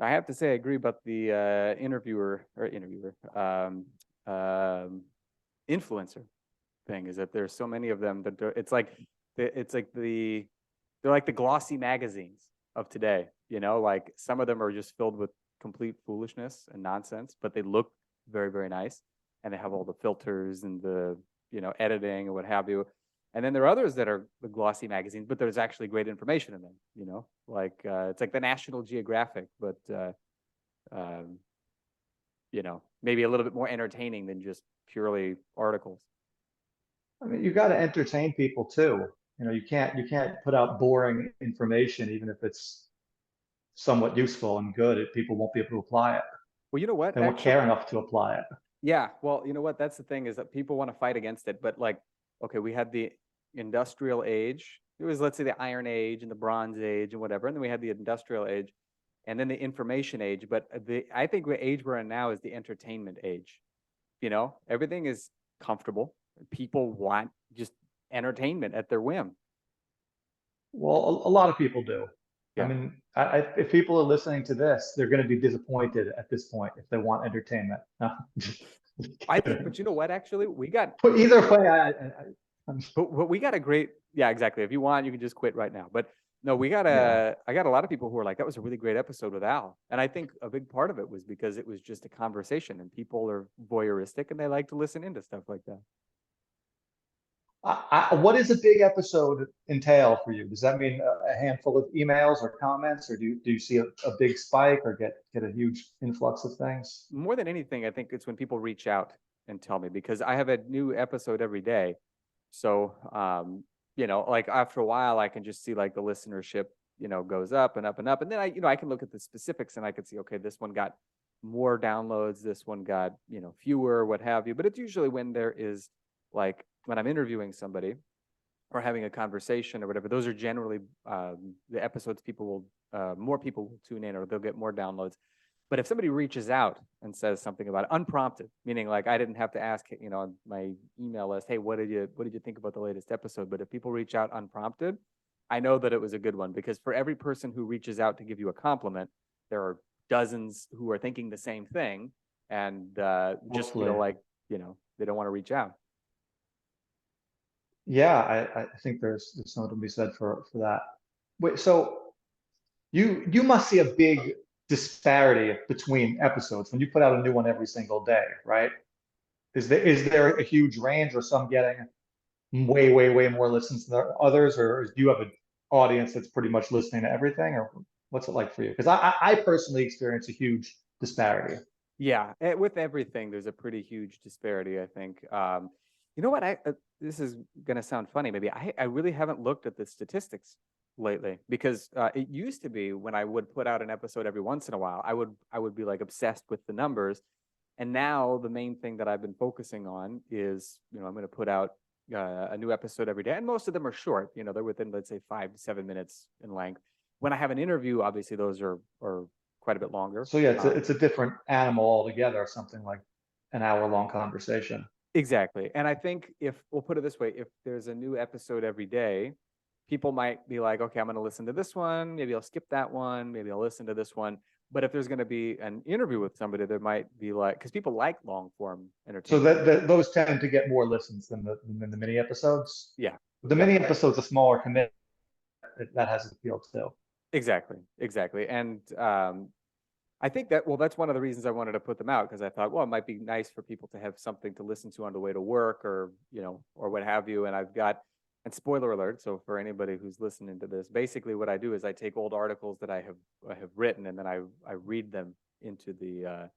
I have to say, I agree about the interviewer, influencer thing. Is that there's so many of them that it's like they're like the glossy magazines of today. Like some of them are just filled with complete foolishness and nonsense, but they look very, very nice, and they have all the filters and the editing and what have you. And then there are others that are the glossy magazines, but there's actually great information in them. Like it's like the National Geographic, but um, maybe a little bit more entertaining than just purely articles. I mean, you got to entertain people too. You can't put out boring information, even if it's somewhat useful and good. People won't be able to apply it. Well, you know what? They won't Actually, care enough to apply it. yeah. Well, you know what? That's the thing is that people want to fight against it, but like, okay, we had the industrial age. It was, let's say, the Iron Age and the Bronze Age and whatever, and then we had the industrial age, and then the information age. But I think the age we're in now is the entertainment age. Everything is comfortable. People want just entertainment at their whim. Well, a lot of people do. I Yeah. mean, if people are listening to this, they're going to be disappointed at this point if they want entertainment. No, just I think, kidding. but you know what? Actually, we got, But either way, but we got a great, yeah, exactly. If you want, you can just quit right now. But no, yeah. I got a lot of people who are like, that was a really great episode with Al. And I think a big part of it was because it was just a conversation, and people are voyeuristic and they like to listen into stuff like that. What does a big episode entail for you? Does that mean a handful of emails or comments, or do you see a big spike or get a huge influx of things? More than anything, I think it's when people reach out and tell me, because I have a new episode every day. So, like after a while, I can just see like the listenership, goes up and up and up. And then I can look at the specifics and I can see, okay, this one got more downloads, this one got, fewer, what have you. But it's usually when there is, like, when I'm interviewing somebody or having a conversation or whatever, those are generally the episodes more people will tune in, or they'll get more downloads. But if somebody reaches out and says something about it, unprompted, meaning like I didn't have to ask, on my email list, hey, what did you think about the latest episode? But if people reach out unprompted, I know that it was a good one, because for every person who reaches out to give you a compliment, there are dozens who are thinking the same thing and just Hopefully. feel like, they don't want to reach out. Yeah, I think there's something to be said for that. Wait, so you must see a big disparity between episodes when you put out a new one every single day, right? Is there a huge range, or some getting way more listens than others, or do you have an audience that's pretty much listening to everything, or what's it like for you? Because I personally experience a huge disparity. Yeah, with everything, there's a pretty huge disparity, I think. You know what? This is gonna sound funny, maybe. I really haven't looked at the statistics lately, because it used to be when I would put out an episode every once in a while, I would be like obsessed with the numbers. And now the main thing that I've been focusing on is, I'm going to put out a new episode every day, and most of them are short. They're within, let's say, 5 to 7 minutes in length. When I have an interview, obviously those are quite a bit longer. So yeah, it's a different animal altogether. Something like an hour-long conversation. Exactly. And I think, if we'll put it this way, if there's a new episode every day, people might be like, okay, I'm going to listen to this one. Maybe I'll skip that one. Maybe I'll listen to this one. But if there's going to be an interview with somebody, there might be like, because people like long form So entertainment. those tend to get more listens than the mini episodes. Yeah. The Yep. mini episode's a smaller commitment. That has its appeal too. Exactly. Exactly. And I think that, well, that's one of the reasons I wanted to put them out, because I thought, well, it might be nice for people to have something to listen to on the way to work, or what have you. And and spoiler alert, so for anybody who's listening to this, basically what I do is I take old articles that I have written, and then I read them into the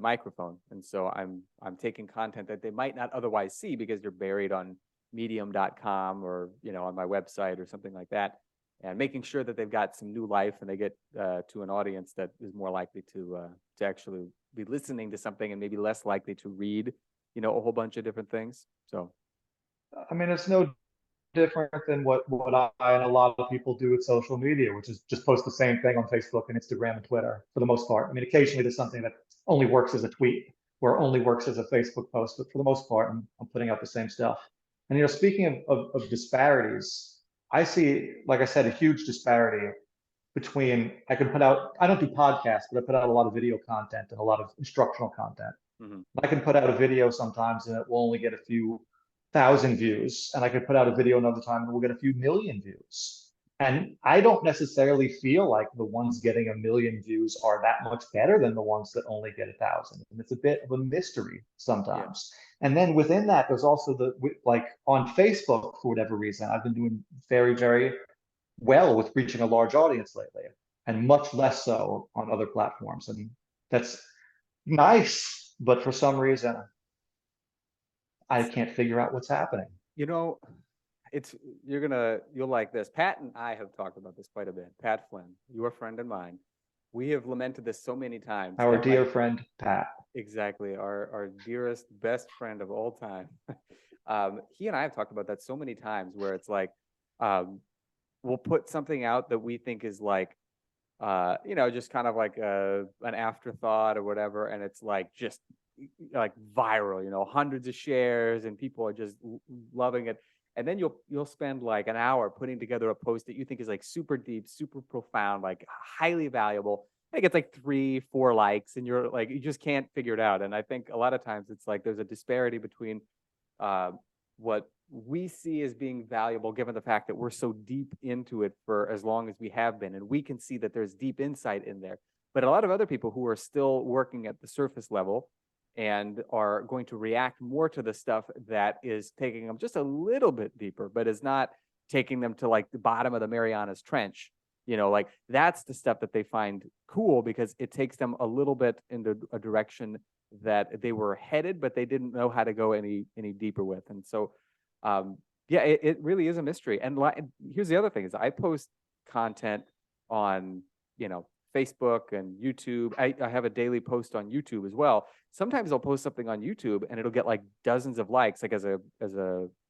microphone. And so I'm taking content that they might not otherwise see because they're buried on medium.com, or, on my website or something like that, and making sure that they've got some new life, and they get to an audience that is more likely to actually be listening to something, and maybe less likely to read, a whole bunch of different things. So, I mean, it's no different than what I and a lot of people do with social media, which is just post the same thing on Facebook and Instagram and Twitter for the most part. I mean, occasionally there's something that only works as a tweet or only works as a Facebook post, but for the most part, I'm putting out the same stuff. And speaking of disparities, I see, like I said, a huge disparity between, I could put out, I don't do podcasts, but I put out a lot of video content and a lot of instructional content. Hmm. I can put out a video sometimes and it will only get a few thousand views. And I could put out a video another time and we'll get a few million views. And I don't necessarily feel like the ones getting a million views are that much better than the ones that only get 1,000. And it's a bit of a mystery Yeah. sometimes. And then within that, there's also the, like on Facebook, for whatever reason, I've been doing very, very well with reaching a large audience lately, and much less so on other platforms. And that's nice, but for some reason, I can't figure out what's happening. You know, it's you'll like this. Pat and I have talked about this quite a bit. Pat Flynn, your friend and mine. We have lamented this so many times Our that like dear friend Pat. exactly our dearest best friend of all time. He and I have talked about that so many times where it's like um, we'll put something out that we think is like just kind of like an afterthought or whatever, and it's like just like viral, hundreds of shares, and people are just loving it. And then you'll spend like an hour putting together a post that you think is like super deep, super profound, like highly valuable. And it gets like 3, 4 likes, and you're like, you just can't figure it out. And I think a lot of times it's like there's a disparity between uh, what we see as being valuable, given the fact that we're so deep into it for as long as we have been, and we can see that there's deep insight in there. But a lot of other people who are still working at the surface level and are going to react more to the stuff that is taking them just a little bit deeper, but is not taking them to like the bottom of the Marianas Trench. Like that's the stuff that they find cool because it takes them a little bit into a direction that they were headed, but they didn't know how to go any deeper with. And so, yeah, it really is a mystery. And here's the other thing: is I post content on Facebook and YouTube. I have a daily post on YouTube as well. Sometimes I'll post something on YouTube and it'll get like dozens of likes, like as a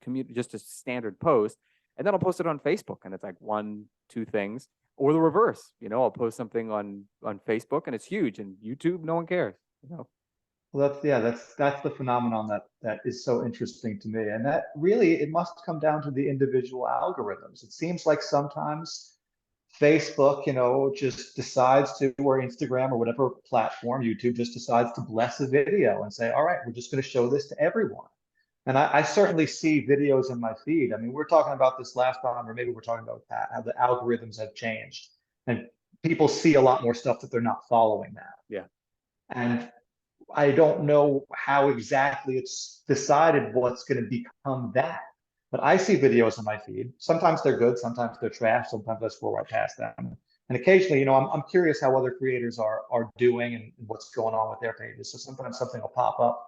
community, just a standard post. And then I'll post it on Facebook and it's like 1, 2 things, or the reverse. I'll post something on Facebook and it's huge, and YouTube, no one cares. Well, that's the phenomenon that is so interesting to me, and that really it must come down to the individual algorithms. It seems like sometimes Facebook, just decides to, or Instagram or whatever platform, YouTube just decides to bless a video and say, all right, we're just going to show this to everyone. And I certainly see videos in my feed. I mean, we're talking about this last time, or maybe we're talking about that, how the algorithms have changed and people see a lot more stuff that they're not following now. Yeah. And I don't know how exactly it's decided what's going to become that. But I see videos on my feed. Sometimes they're good, sometimes they're trash, sometimes I scroll right past them. And occasionally, I'm curious how other creators are doing and what's going on with their pages. So sometimes something will pop up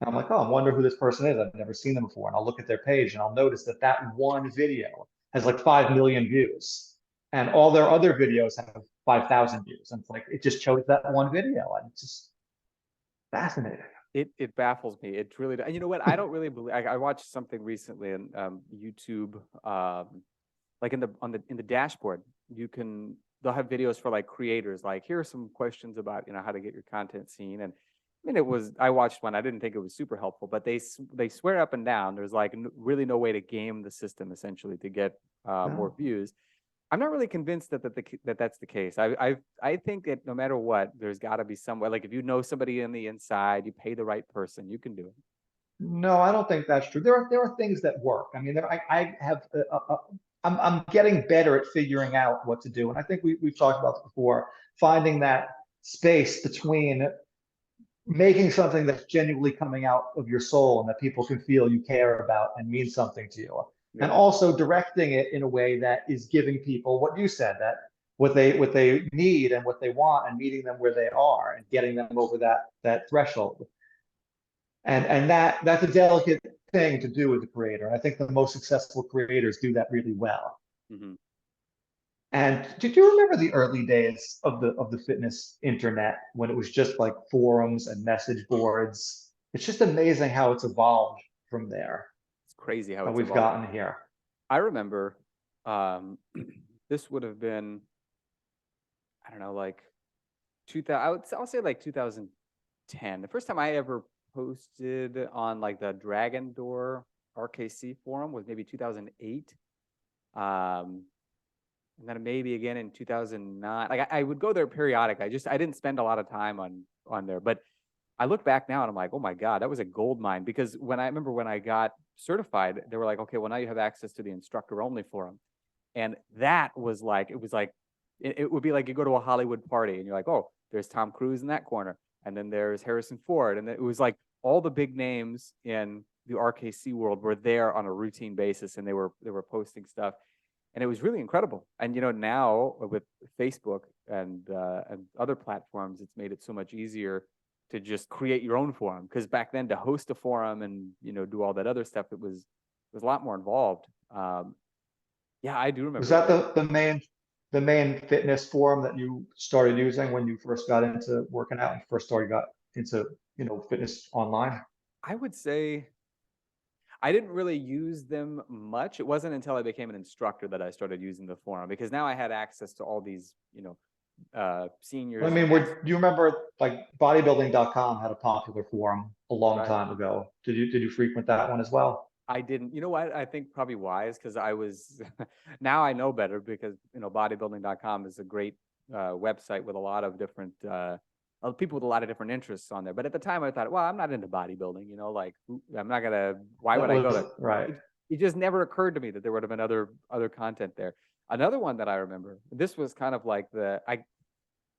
and I'm like, oh, I wonder who this person is. I've never seen them before. And I'll look at their page and I'll notice that that one video has like 5 million views. And all their other videos have 5,000 views. And it's like, it just chose that one video. And it's just fascinating. It baffles me. It really, and you know what? I don't really believe. I watched something recently on YouTube, like in the dashboard. They'll have videos for like creators. Like, here are some questions about how to get your content seen. And I mean, I watched one. I didn't think it was super helpful, but they swear up and down there's like really no way to game the system essentially to get more No. views. I'm not really convinced that's the case. I think that no matter what, there's got to be some way. Like if you know somebody on the inside, you pay the right person, you can do it. No, I don't think that's true. There are things that work. I mean, I have I'm getting better at figuring out what to do, and I think we've talked about this before. Finding that space between making something that's genuinely coming out of your soul and that people can feel you care about and mean something to you, Yeah. and also directing it in a way that is giving people what you said, that what they need and what they want, and meeting them where they are and getting them over that threshold. And that's a delicate thing to do as a creator. And I think the most successful creators do that really well. Mm-hmm. And did you remember the early days of the fitness internet when it was just like forums and message boards? It's just amazing how it's evolved from there, It's crazy how how it's we've evolved. gotten here. I remember um, this would have been, I don't know, like 2000. I'll say like 2010. The first time I ever posted on like the Dragon Door RKC forum was maybe 2008. Um, and then maybe again in 2009. Like I would go there periodic. I didn't spend a lot of time on there, but I look back now and I'm like, oh my God, that was a gold mine. Because I remember when I got certified, they were like, okay, well now you have access to the instructor only forum. And that was like, it would be like you go to a Hollywood party and you're like, oh, there's Tom Cruise in that corner. And then there's Harrison Ford. And it was like all the big names in the RKC world were there on a routine basis, and they were posting stuff. And it was really incredible. And now with Facebook and other platforms, it's made it so much easier to just create your own forum. Because back then, to host a forum and do all that other stuff, it was a lot more involved. Yeah, I do Was remember that that. the main fitness forum that you started using when you first got into working out and first started got into, fitness online? I would say I didn't really use them much. It wasn't until I became an instructor that I started using the forum, because now I had access to all these, I seniors and mean, do you remember like bodybuilding.com had a popular forum a long right. time ago? Did you frequent that one as well? I didn't. You know what? I think probably wise, because I was now I know better, because bodybuilding.com is a great website with a lot of different people with a lot of different interests on there. But at the time, I thought, well, I'm not into bodybuilding. Like I'm not gonna. Why That would I go was there? right. It just never occurred to me that there would have been other content there. Another one that I remember. This was kind of like I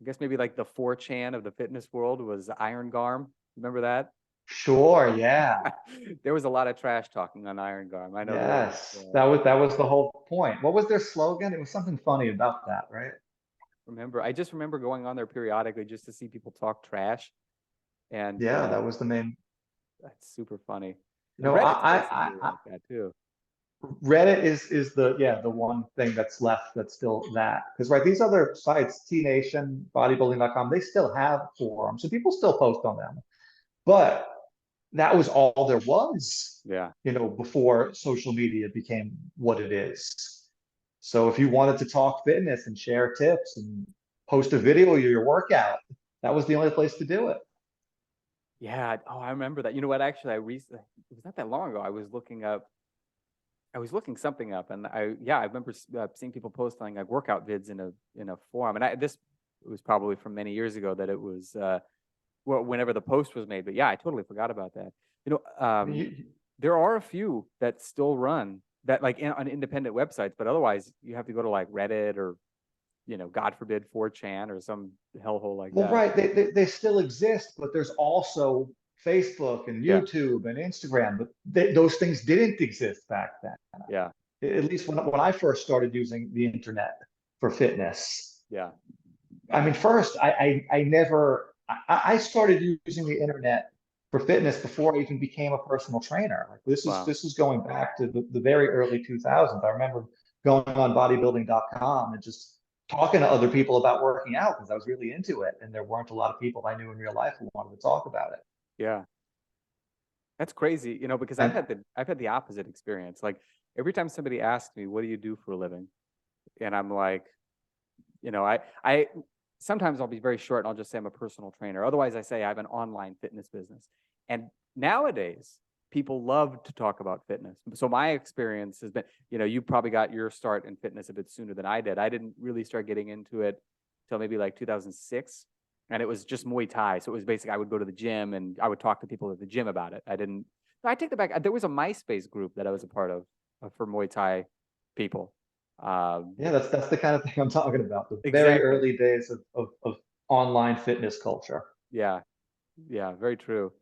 guess maybe like the 4chan of the fitness world, was Iron Garm. Remember that? Sure, yeah. There was a lot of trash talking on Iron Garm. I know there was. Yes. That was the whole point. What was their slogan? It was something funny about that, right? I just remember going on there periodically just to see people talk trash, and Yeah, that was the main. that's super funny. You And know, Reddit's I basically like that too. Reddit is the one thing that's left that's still that. Because right, these other sites, T Nation, bodybuilding.com, they still have forums. So people still post on them. But that was all there was, Yeah, before social media became what it is. So if you wanted to talk fitness and share tips and post a video of your workout, that was the only place to do it. yeah. Oh, I remember that. You know what? Actually, it was not that long ago. I was looking something up, and I remember seeing people posting like workout vids in a forum, and this was probably from many years ago that it was well, whenever the post was made. But yeah, I totally forgot about that. I mean, There are a few that still run that like on independent websites, but otherwise you have to go to like Reddit or God forbid 4chan or some hellhole like well, that. right, they still exist, but there's also Facebook and Yeah, YouTube and Instagram, but those things didn't exist back then. yeah, At least when I first started using the internet for fitness. yeah. I mean, first, I never, I started using the internet for fitness before I even became a personal trainer. Like Wow. this is going back to the very early 2000s. I remember going on bodybuilding.com and just talking to other people about working out because I was really into it. And there weren't a lot of people I knew in real life who wanted to talk about it. Yeah. That's crazy, because I've And had the opposite experience. Like every time somebody asks me, "What do you do for a living?" and I'm like, I sometimes I'll be very short and I'll just say I'm a personal trainer. Otherwise, I say I have an online fitness business. And nowadays, people love to talk about fitness. So my experience has been, you probably got your start in fitness a bit sooner than I did. I didn't really start getting into it till maybe like 2006. And it was just Muay Thai. So it was basically I would go to the gym and I would talk to people at the gym about it. I didn't, no, I take that back. There was a MySpace group that I was a part of for Muay Thai people. Um, yeah, that's the kind of thing I'm talking about. The very exactly. early days of online fitness culture. Yeah. Yeah. Very true.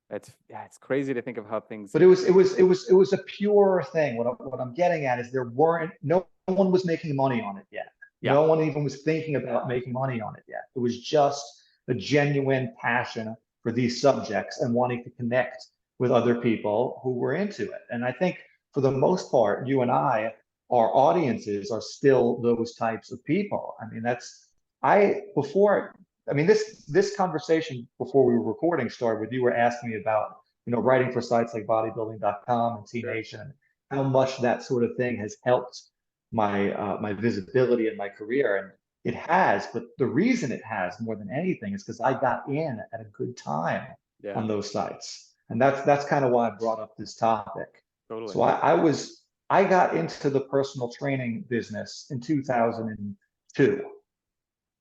It's crazy to think of how things But have. it was a pure thing. What I'm getting at is there weren't no one was making money on it yet. Yeah. No one even was thinking about making money on it yet. It was just a genuine passion for these subjects and wanting to connect with other people who were into it. And I think for the most part, you and I, our audiences are still those types of people. I mean, before I mean this conversation before we were recording started with you were asking me about writing for sites like bodybuilding.com and T Sure. Nation, and how much that sort of thing has helped my visibility in my career. And it has, but the reason it has more than anything is because I got in at a good time Yeah. on those sites. And that's kind of why I brought up this topic. Totally. So I was I got into the personal training business in 2002.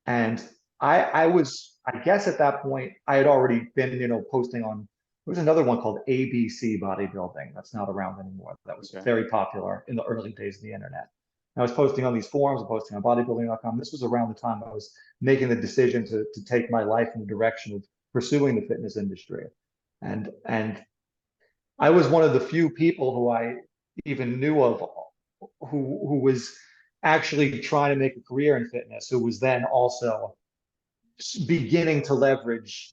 And I was, I guess at that point, I had already been, posting on, there was another one called ABC Bodybuilding that's not around anymore. That was Okay. very popular in the early days of the internet. I was posting on these forums, posting on bodybuilding.com. This was around the time I was making the decision to take my life in the direction of pursuing the fitness industry. And I was one of the few people who I even knew of who was actually trying to make a career in fitness, who was then also beginning to leverage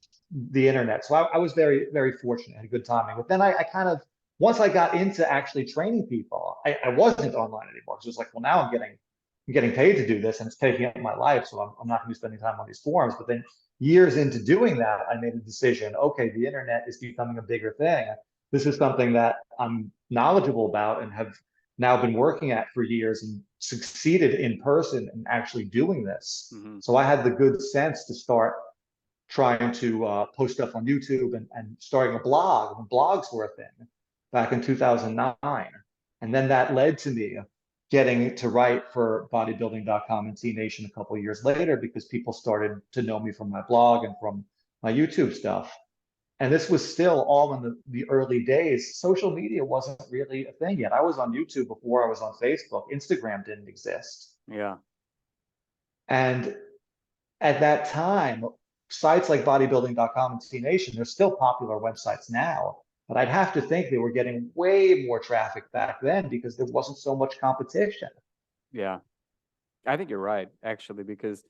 the internet. So I was very, very fortunate, had good timing. But then I kind of, once I got into actually training people, I wasn't online anymore. So it was like, well, now I'm getting paid to do this and it's taking up my life. So I'm not going to be spending time on these forums. But then years into doing that, I made a decision, okay, the internet is becoming a bigger thing. This is something that I'm knowledgeable about and have now been working at for years and succeeded in person in actually doing this. Hmm. So I had the good sense to start trying to post stuff on YouTube and starting a blog when blogs were a thing back in 2009. And then that led to me getting to write for bodybuilding.com and T Nation a couple of years later because people started to know me from my blog and from my YouTube stuff. And this was still all in the early days. Social media wasn't really a thing yet. I was on YouTube before I was on Facebook. Instagram didn't exist. Yeah. And at that time, sites like bodybuilding.com and T Nation, they're still popular websites now, but I'd have to think they were getting way more traffic back then because there wasn't so much competition. Yeah. I think you're right, actually, because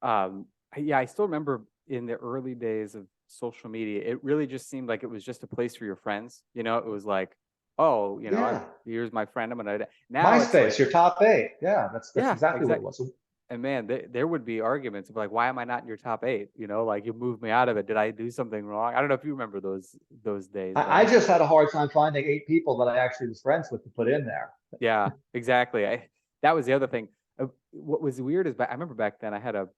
yeah, I still remember in the early days of social media, it really just seemed like it was just a place for your friends. It was like, oh, Yeah. here's my friend. I'm gonna. Now it's like, MySpace, your top eight. Yeah, that's yeah, exactly what it exactly. was. So And man, there would be arguments of like, why am I not in your top eight? Like you moved me out of it. Did I do something wrong? I don't know if you remember those days, but I just had a hard time finding eight people that I actually was friends with to put in there. yeah, exactly. That was the other thing. What was weird is, I remember back then I had a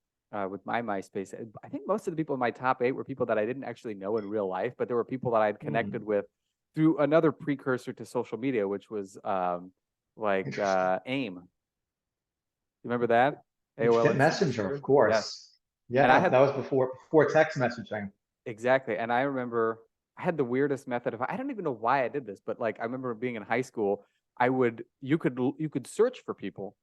with my MySpace. I think most of the people in my top eight were people that I didn't actually know in real life, but there were people that I had connected Hmm, with through another precursor to social media, which was like interesting. AIM. You remember that? AOL Instant Instant Messenger, of Messenger. Yes. course. And I Yeah, had that was before text messaging. exactly. And I remember I had the weirdest method of I don't even know why I did this, but like I remember being in high school, you could search for people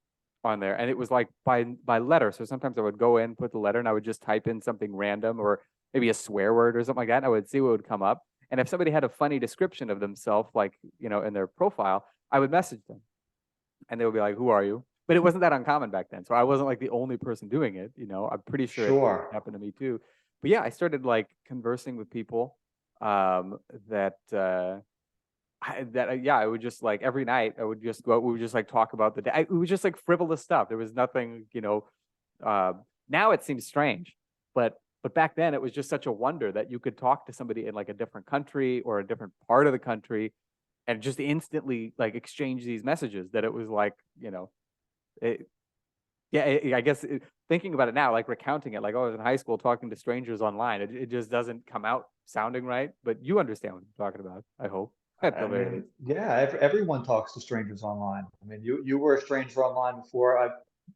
on there and it was like by letter. So sometimes I would go in, put the letter, and I would just type in something random or maybe a swear word or something like that. And I would see what would come up. And if somebody had a funny description of themselves, like, in their profile, I would message them and they would be like, "Who are you?" But it wasn't that uncommon back then. So I wasn't like the only person doing it. I'm pretty sure it Sure. happened to me too. But yeah, I started like conversing with people that yeah, I would just like every night I would just go out, we would just like talk about the day. It was just like frivolous stuff. There was nothing, uh, now it seems strange, but back then it was just such a wonder that you could talk to somebody in like a different country or a different part of the country and just instantly like exchange these messages that it was like, it, yeah, I guess thinking about it now, like recounting it, like, oh, I was in high school talking to strangers online. It just doesn't come out sounding right, but you understand what I'm talking about, I hope, at the I very mean, least. yeah, everyone talks to strangers online. I mean, you were a stranger online before I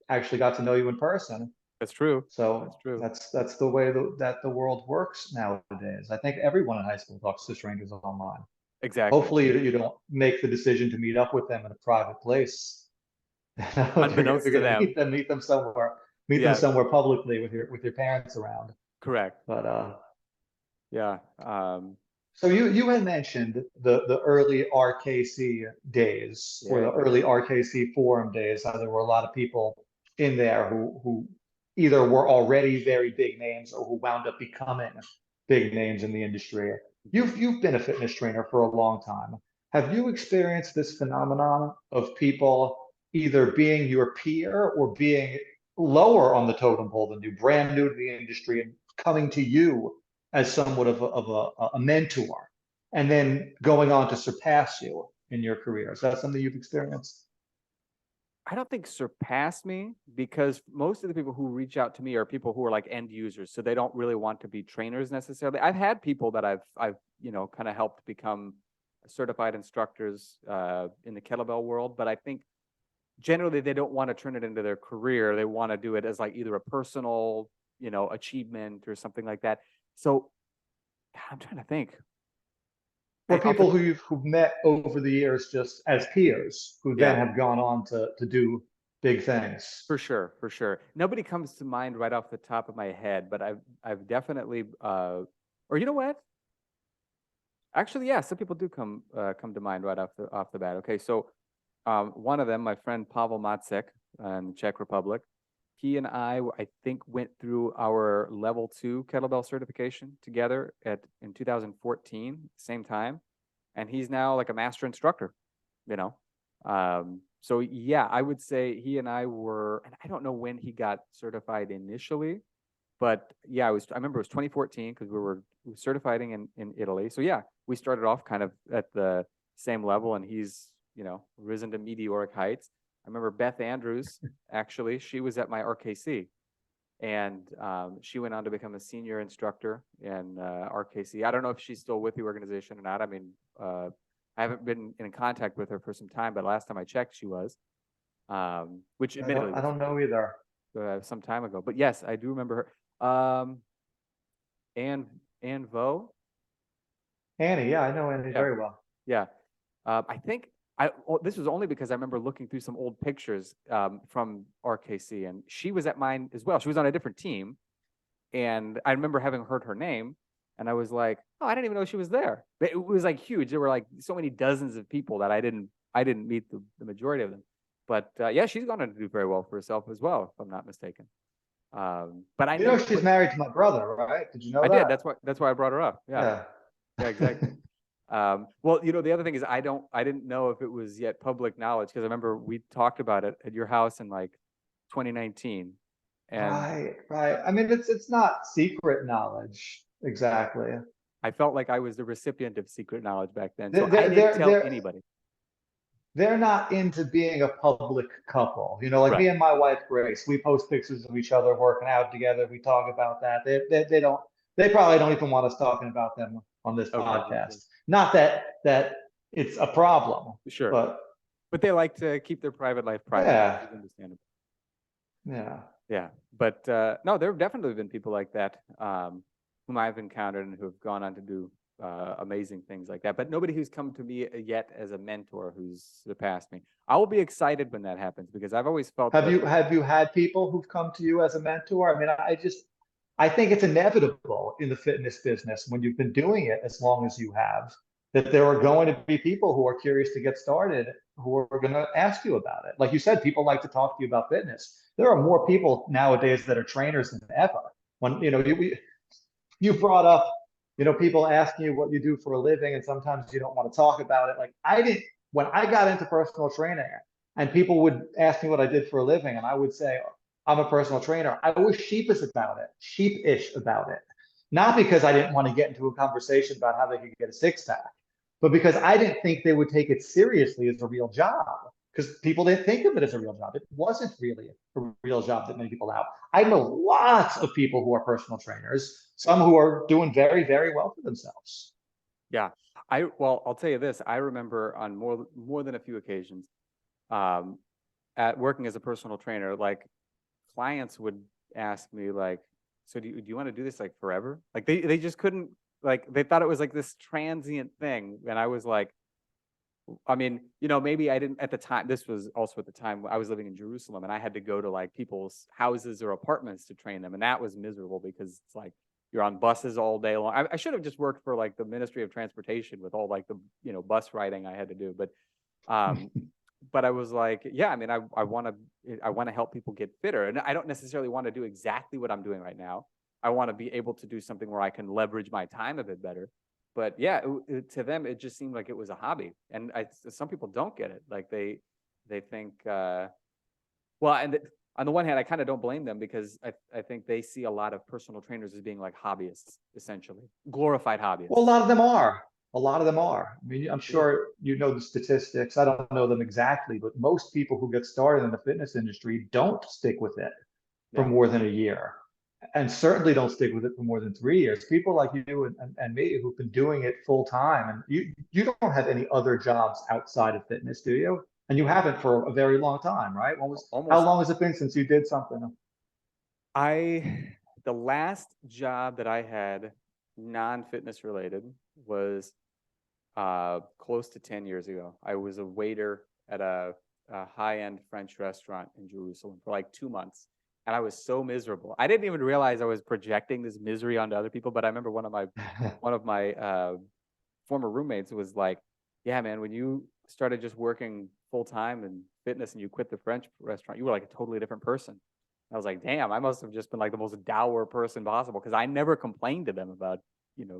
actually got to know you in person. That's true. That's So true. that's the way that the world works nowadays. I think everyone in high school talks to strangers online. Exactly. Hopefully, you don't make the decision to meet up with them in a private place. If Unbeknownst you're to going to them. meet them Yeah, somewhere publicly with your parents around. correct. But Yeah. so you had mentioned the early RKC days or Yeah, the yeah. early RKC forum days, how there were a lot of people in there who either were already very big names or who wound up becoming big names in the industry. Mhm. You've been a fitness trainer for a long time. Have you experienced this phenomenon of people either being your peer or being lower on the totem pole than you, brand new to the industry and coming to you as somewhat of a mentor and then going on to surpass you in your career? Is that something you've experienced? I don't think surpass me because most of the people who reach out to me are people who are like end users, so they don't really want to be trainers necessarily. I've had people that I've kind of helped become certified instructors in the kettlebell world, but I think generally they don't want to turn it into their career. They want to do it as like either a personal, achievement or something like that. So I'm trying to think. Or people who've met over the years just as peers, who then Yeah, have gone on to do big things. for sure, for sure. Nobody comes to mind right off the top of my head, but I've definitely or you know what? Actually, yeah, some people do come to mind right off the bat. Okay, so one of them, my friend Pavel Matsek in the Czech Republic, he and I think, went through our level 2 kettlebell certification together in 2014, same time, and he's now like a master instructor. You know, so yeah, I would say he and I were, and I don't know when he got certified initially, but yeah, I remember it was 2014 because we were certifying in Italy. So yeah, we started off kind of at the same level, and he's, risen to meteoric heights. I remember Beth Andrews, actually, she was at my RKC, and she went on to become a senior instructor in RKC. I don't know if she's still with the organization or not. I mean, I haven't been in contact with her for some time, but last time I checked, she was, which admittedly I was don't know either. some time ago. But yes, I do remember her. Anne Anne Vo. Annie, yeah, I know Annie Yeah, very well. yeah. I think this was only because I remember looking through some old pictures from RKC, and she was at mine as well. She was on a different team, and I remember having heard her name, and I was like, oh, I didn't even know she was there. But it was like huge. There were like so many dozens of people that I didn't meet the majority of them. But yeah, she's going to do very well for herself as well, if I'm not mistaken. But I You know never she's put. married to my brother, right? Did you know I did. that? That's why I brought her up. Yeah. Yeah. Yeah. Exactly. Well, the other thing is I didn't know if it was yet public knowledge because I remember we talked about it at your house in like 2019, and Right, right. I mean, it's not secret knowledge exactly. I felt like I was the recipient of secret knowledge back then, so They're I they're didn't they're tell they're, anybody. they're not into being a public couple. You know, like Right. me and my wife Grace, we post pictures of each other working out together. We talk about that. They don't. They probably don't even want us talking about them on this Okay. Gotcha. podcast. Not that it's a problem, Sure. but But they like to keep their private life private, which yeah, is understandable. yeah. Yeah. But no, there have definitely been people like that whom I've encountered and who have gone on to do amazing things like that. But nobody who's come to me yet as a mentor who's surpassed me. I will be excited when that happens because I've always felt that. Have you had people who've come to you as a mentor? I mean, I think it's inevitable in the fitness business when you've been doing it as long as you have, that there are going to be people who are curious to get started who are going to ask you about it. Like you said, people like to talk to you about fitness. There are more people nowadays that are trainers than ever. When you brought up, people asking you what you do for a living, and sometimes you don't want to talk about it. Like I didn't when I got into personal training, and people would ask me what I did for a living, and I would say I'm a personal trainer. I was sheepish about it, not because I didn't want to get into a conversation about how they could get a six pack, but because I didn't think they would take it seriously as a real job. Because people didn't think of it as a real job. It wasn't really a real job that many people out. I know lots of people who are personal trainers, some who are doing very, very well for themselves. Yeah. I'll tell you this. I remember on more than a few occasions, um, at working as a personal trainer, like clients would ask me like, so do you want to do this like forever? Like they just couldn't, like they thought it was like this transient thing. And I was like, I mean, maybe I didn't at the time. This was also at the time I was living in Jerusalem and I had to go to like people's houses or apartments to train them. And that was miserable because it's like you're on buses all day long. I should have just worked for like the Ministry of Transportation with all like the, bus riding I had to do. Um, but I was like, yeah, I mean, I want to help people get fitter. And I don't necessarily want to do exactly what I'm doing right now. I want to be able to do something where I can leverage my time a bit better. But yeah, to them, it just seemed like it was a hobby. And some people don't get it. Like they think, well, and on the one hand, I kind of don't blame them because I think they see a lot of personal trainers as being like hobbyists, essentially glorified Well, a hobbyists. lot of them are. A lot of them are. I mean, I'm Yeah. sure you know the statistics. I don't know them exactly, but most people who get started in the fitness industry don't stick with it for Yeah. more than a year. and certainly don't stick with it for more than 3 years. People like you and me who've been doing it full time, and you don't have any other jobs outside of fitness, do you? And you haven't for a very long time, right? How Almost. long has it been since you did something? The last job that I had, non-fitness related, was close to 10 years ago. I was a waiter at a high-end French restaurant in Jerusalem for like 2 months. And I was so miserable. I didn't even realize I was projecting this misery onto other people. But I remember one of my former roommates was like, "Yeah, man, when you started just working full time in fitness and you quit the French restaurant, you were like a totally different person." I was like, "Damn, I must have just been like the most dour person possible," because I never complained to them about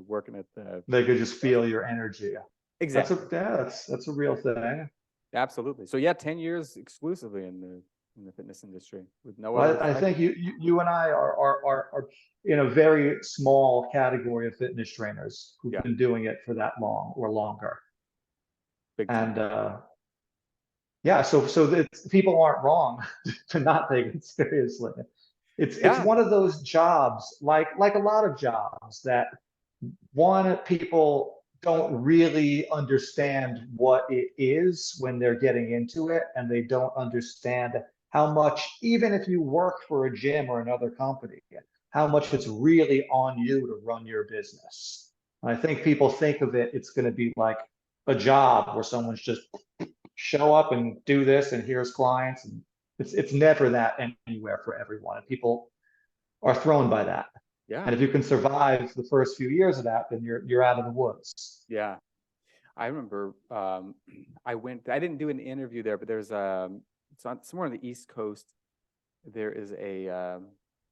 working at the They could just restaurant. feel your energy. Exactly. That's a real thing. Absolutely. So yeah, 10 years exclusively in the fitness industry with no other Well, I side. think you and I are in a very small category of fitness trainers who've Yeah, been doing it for that long or longer. big time. And yeah, so people aren't wrong to not take it seriously. It's Yeah, one of those jobs, like a lot of jobs, that one, people don't really understand what it is when they're getting into it, and they don't understand how much, even if you work for a gym or another company, how much it's really on you to run your business. And I think people think of it, it's going to be like a job where someone's just show up and do this, and here's clients, and it's never that anywhere for everyone. And people are thrown by that. yeah, And if you can survive the first few years of that, then you're out of the woods. yeah. I remember I didn't do an interview there, but it's on somewhere on the East Coast. There is a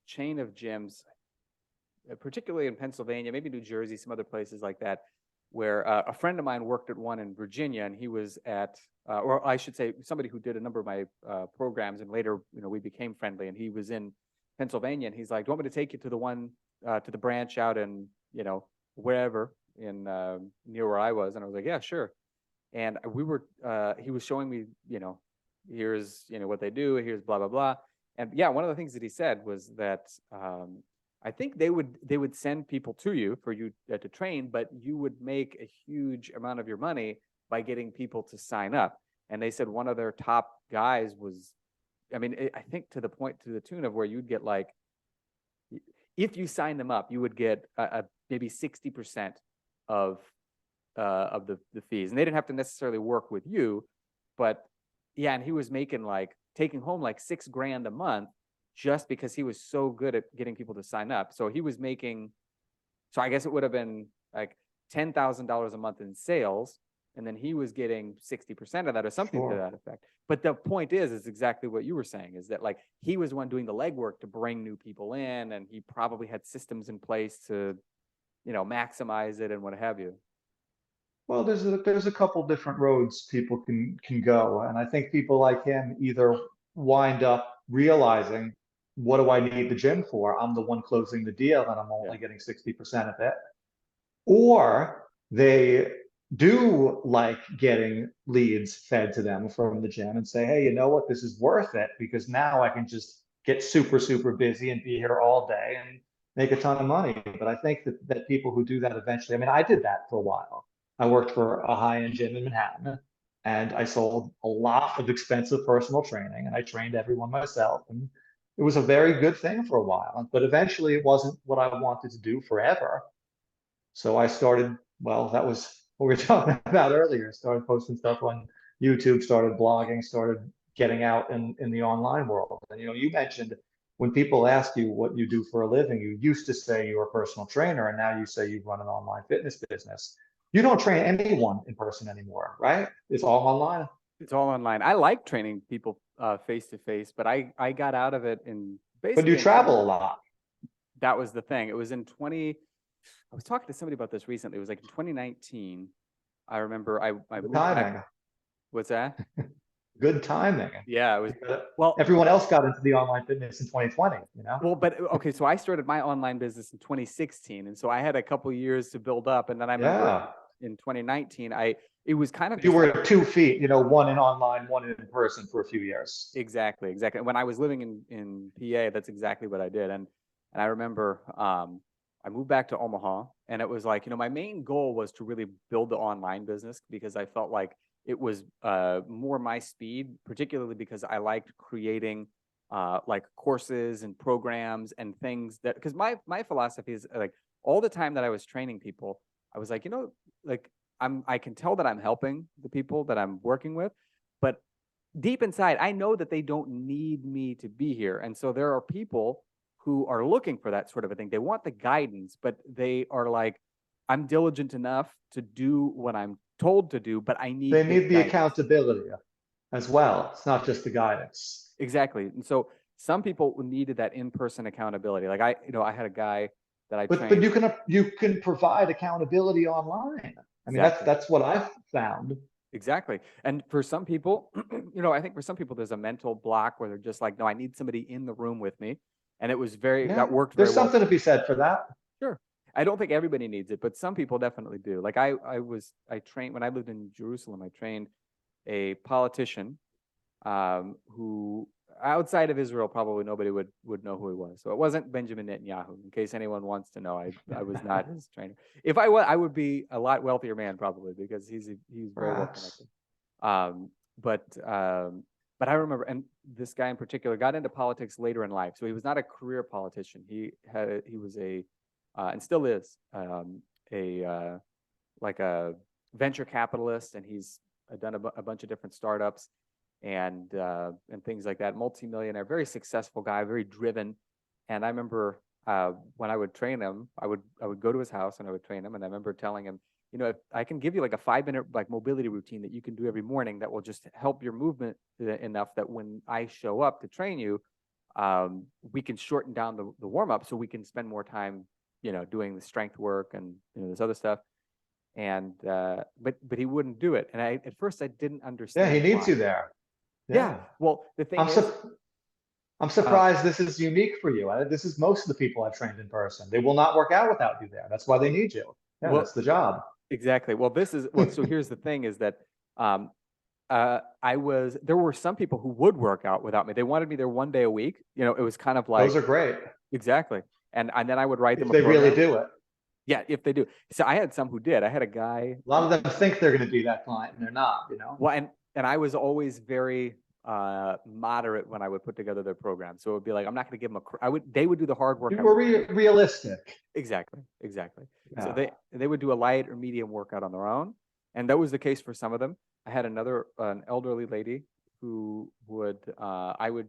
chain of gyms, particularly in Pennsylvania, maybe New Jersey, some other places like that, where a friend of mine worked at one in Virginia, and he was or I should say, somebody who did a number of my programs, and later, we became friendly, and he was in Pennsylvania, and he's like, "Do you want me to take you to the one to the branch out in wherever in near where I was?" And I was like, "Yeah, sure." And he was showing me, here's what they do, here's blah blah blah, and yeah, one of the things that he said was that I think they would send people to you for you to train, but you would make a huge amount of your money by getting people to sign up. And they said one of their top guys was, I mean, I think to the tune of where you'd get like, if you sign them up, you would get maybe 60% of the fees, and they didn't have to necessarily work with you, but yeah, and he was making like taking home like 6 grand a month just because he was so good at getting people to sign up. So he was making, so I guess it would have been like $10,000 a month in sales, and then he was getting 60% of that or something to Sure. that effect. But the point is exactly what you were saying, is that like he was the one doing the legwork to bring new people in, and he probably had systems in place to, maximize it and what have you. Well, there's a couple different roads people can go, and I think people like him either wind up realizing, what do I need the gym for? I'm the one closing the deal, and I'm Yeah. only getting 60% of it. Or they do like getting leads fed to them from the gym and say, hey, you know what? This is worth it because now I can just get super, super busy and be here all day and make a ton of money. But I think that people who do that eventually, I mean, I did that for a while. I worked for a high-end gym in Manhattan, and I sold a lot of expensive personal training, and I trained everyone myself. And it was a very good thing for a while, but eventually it wasn't what I wanted to do forever. So I started, well, that was what we were talking about earlier. Started posting stuff on YouTube, started blogging, started getting out in the online world. And you mentioned, when people ask you what you do for a living, you used to say you were a personal trainer, and now you say you run an online fitness business. You don't train anyone in person anymore, right? It's all online. It's all online. I like training people face to face, but I got out of it in But you basically in travel a lot. that was the thing. It was in 20. I was talking to somebody about this recently. It was like in 2019. I remember I Good moved back. timing. What's that? Good timing. Yeah, it was. Well, Everyone else got into the online fitness in 2020. but okay. So I started my online business in 2016, and so I had a couple years to build up. And then I remember Yeah. in 2019, it was kind of You just were like at 2 feet, one in online, one in person for a few years. exactly. When I was living in PA, that's exactly what I did. And And I remember I moved back to Omaha, and it was like, my main goal was to really build the online business because I felt like it was more my speed, particularly because I liked creating like courses and programs and things that, because my philosophy is like all the time that I was training people, I was like, like I can tell that I'm helping the people that I'm working with, but deep inside, I know that they don't need me to be here. And so there are people who are looking for that sort of a thing. They want the guidance, but they are like, I'm diligent enough to do what I'm told to do, but I They need the need the guidance. accountability as well. It's not just the guidance. Exactly. And so some people needed that in-person accountability. Like I had a guy that I But trained. you can provide accountability online. I mean, that's Exactly. that's what I've found. Exactly. And for some people, I think for some people there's a mental block where they're just like, no, I need somebody in the room with me. And that Yeah, worked very there's well. something to be said for that. Sure. I don't think everybody needs it, but some people definitely do. Like I trained when I lived in Jerusalem, I trained a politician who outside of Israel, probably nobody would know who he was. So it wasn't Benjamin Netanyahu. In case anyone wants to know, I was not his trainer. If I was, I would be a lot wealthier man probably because he's very well Perhaps. connected. Um, but but I remember, and this guy in particular got into politics later in life. So he was not a career politician. He was a and still is a like a venture capitalist, and he's done a bunch of different startups and things like that. Multi-millionaire, very successful guy, very driven. And I remember when I would train him, I would go to his house and I would train him. And I remember telling him, if I can give you like a 5 minute like mobility routine that you can do every morning that will just help your movement enough that when I show up to train you, we can shorten down the warm up so we can spend more time, doing the strength work and this other stuff. And but he wouldn't do it. And at first I didn't Yeah, he understand needs why. you there. Yeah. Yeah. Well, the thing I'm is, so I'm uh, surprised this is unique for you. This is most of the people I've trained in person. They will not work out without you there. That's why they need you. Yeah, well, that's the job. exactly. Well, so here's the thing is that um, there were some people who would work out without me. They wanted me there 1 day a week. It was kind of Those like, are great exactly. And then I would write them if a they really program. do it. Yeah, if they do. So I had some who did. I had a guy, A lot of them think they're going to be that client and they're not. well, and I was always very moderate when I would put together their program. So it would be like, I'm not going to give them they would do the hard work. You I were would do. realistic. Exactly. So Yeah. they would do a light or medium workout on their own, and that was the case for some of them. I had an elderly lady who I would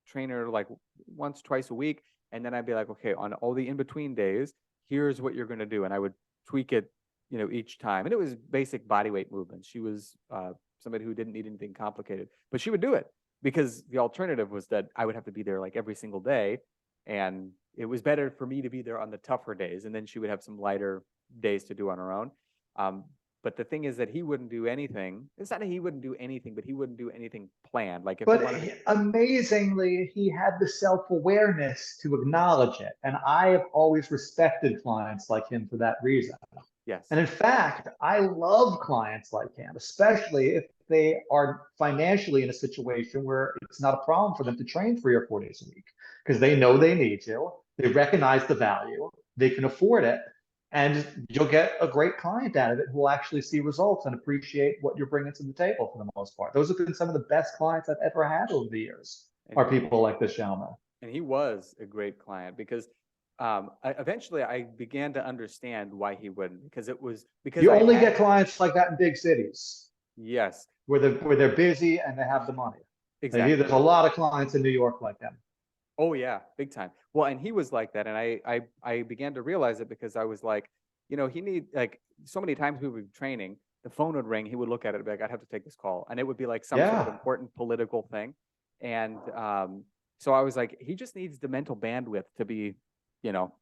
train her like once twice a week, and then I'd be like, okay, on all the in between days, here's what you're going to do, and I would tweak it, each time, and it was basic body weight movements. She was somebody who didn't need anything complicated, but she would do it because the alternative was that I would have to be there like every single day, and it was better for me to be there on the tougher days, and then she would have some lighter days to do on her own. Um, but the thing is that he wouldn't do anything. It's not that he wouldn't do anything, but he wouldn't do anything planned. Like if he But wanted to, amazingly, he had the self-awareness to acknowledge it. And I have always respected clients like him for that reason. yes, And in fact, I love clients like him, especially if they are financially in a situation where it's not a problem for them to train 3 or 4 days a week because they know they need you, they recognize the value, they can afford it, and you'll get a great client out of it who will actually see results and appreciate what you're bringing to the table for the most part. Those have been some of the best clients I've ever had over the years, and are people like this gentleman. and he was a great client because eventually I began to understand why he wouldn't, because it was because You I only had, get clients like that in big cities yes, where they're busy and they have the money. exactly. There's a lot of clients in New York like them. Oh yeah, big time. Well, and he was like that, and I began to realize it because I was like, he need like so many times we would be training, the phone would ring, he would look at it and be like, I'd have to take this call, and it would be like some sort of Yeah. important political thing, and so I was like, he just needs the mental bandwidth to be, you know,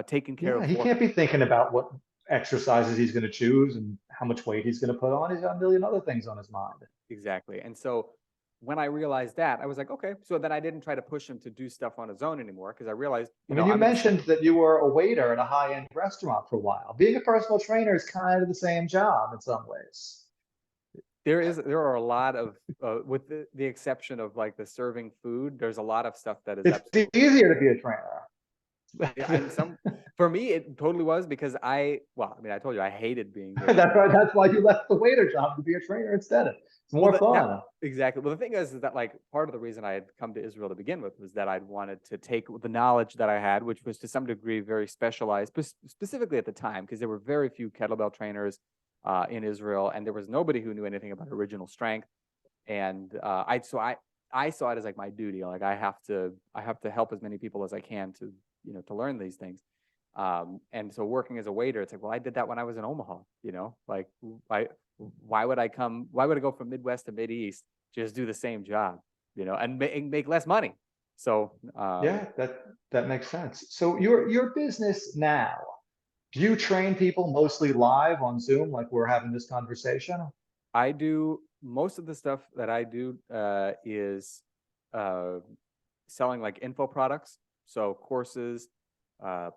taken care Yeah. of He for can't him. be thinking about what exercises he's going to choose and how much weight he's going to put on. He's got a million other things on his mind. Exactly. And so when I realized that, I was like, okay, so then I didn't try to push him to do stuff on his own anymore because I realized, I mean, you I'm in the mentioned that you were a waiter at a high-end restaurant for a while. Being a personal trainer is kind of the same job in some ways. there are a lot of with the exception of like the serving food, there's a lot of stuff that is It's absolutely, easier to be a trainer. Yeah, and for me, it totally was because well, I mean, I told you I hated being there. That's why you left the waiter job to be a trainer instead. It's Well, more fun. exactly. Well, the thing is that like part of the reason I had come to Israel to begin with was that I'd wanted to take the knowledge that I had, which was to some degree very specialized, specifically at the time, because there were very few kettlebell trainers in Israel, and there was nobody who knew anything about original strength. And I saw it as like my duty, like I have to help as many people as I can to to learn these things. And so working as a waiter, it's like, well, I did that when I was in Omaha, like why would I come? Why would I go from Midwest to Mid East just do the same job, and make less money? So Yeah, that makes sense. So your business now, do you train people mostly live on Zoom like we're having this conversation? I do most of the stuff that I do is uh, selling like info products, so courses,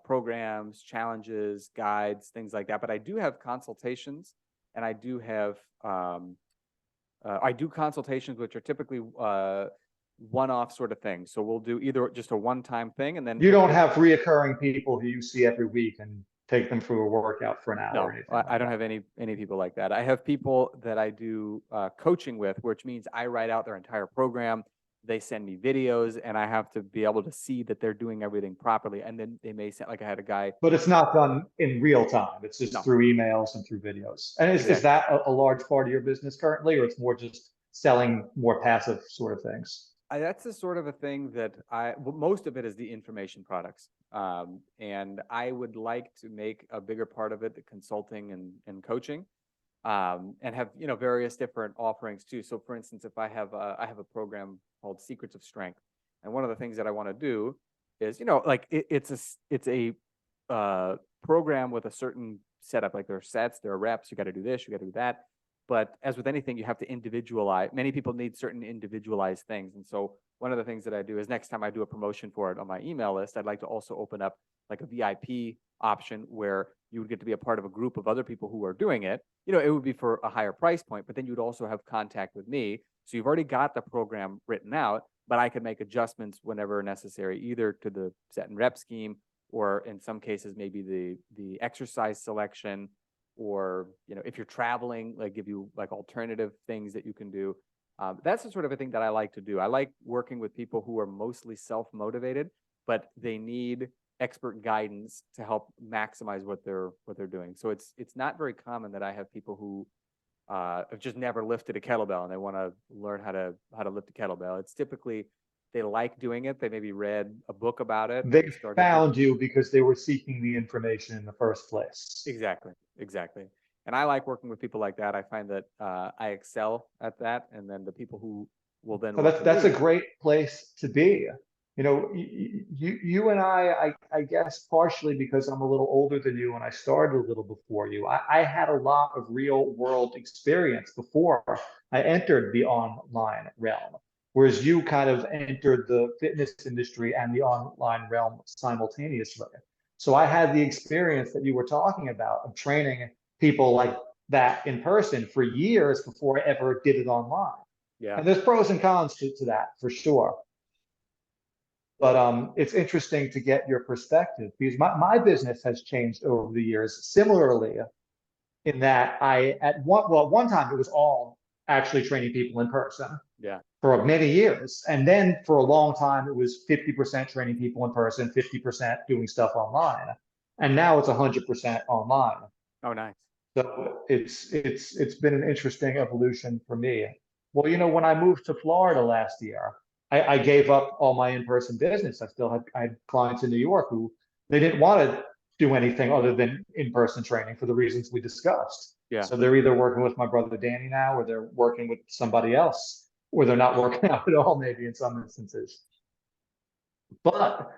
programs, challenges, guides, things like that. But I do have consultations, and I do consultations which are typically one-off sort of things. So we'll do either just a one-time thing, and then You if don't they have reoccurring people who you see every week and take them through a workout for an hour or no, anything I like don't that. have any people like that. I have people that I do coaching with, which means I write out their entire program. They send me videos, and I have to be able to see that they're doing everything properly. And then they may send, like I had a guy. But it's not done in real time. It's just No, through emails and through videos. And is exactly. that a large part of your business currently, or it's more just selling more passive sort of things? That's the sort of a thing that well, most of it is the information products. And I would like to make a bigger part of it the consulting and coaching, and have various different offerings too. So, for instance, if I have a program called Secrets of Strength, and one of the things that I want to do is like it's a program with a certain setup. Like there are sets, there are reps. You got to do this, you got to do that. But as with anything, you have to individualize. Many people need certain individualized things, and so one of the things that I do is next time I do a promotion for it on my email list, I'd like to also open up like a VIP option where you would get to be a part of a group of other people who are doing it. It would be for a higher price point, but then you'd also have contact with me. So you've already got the program written out, but I can make adjustments whenever necessary, either to the set and rep scheme, or in some cases, maybe the exercise selection, or if you're traveling, like give you like alternative things that you can do. That's the sort of a thing that I like to do. I like working with people who are mostly self-motivated, but they need expert guidance to help maximize what they're doing. So it's not very common that I have people who have just never lifted a kettlebell and they want to learn how to lift a kettlebell. It's typically they like doing it. They maybe read a book about it and They they started found doing it. you because they were seeking the information in the first place. Exactly, exactly. And I like working with people like that. I find that I excel at that, and then the people who will then So work with that's a me. great place to be. You and I guess partially because I'm a little older than you and I started a little before you. I had a lot of real world experience before I entered the online realm, whereas you kind of entered the fitness industry and the online realm simultaneously. So I had the experience that you were talking about of training people like that in person for years before I ever did it online. Yeah, And there's pros and cons to that for sure. But it's interesting to get your perspective because my business has changed over the years. Similarly, in that at one time it was all actually training people in person yeah, for many years, and then for a long time it was 50% training people in person, 50% doing stuff online, and now it's 100% online. oh nice. So it's been an interesting evolution for me. Well, when I moved to Florida last year, I gave up all my in-person business. I had clients in New York who they didn't want to do anything other than in-person training for the reasons we discussed. Yeah, So they're either working with my brother Danny now, or they're working with somebody else, or they're not working out at all, maybe in some instances. But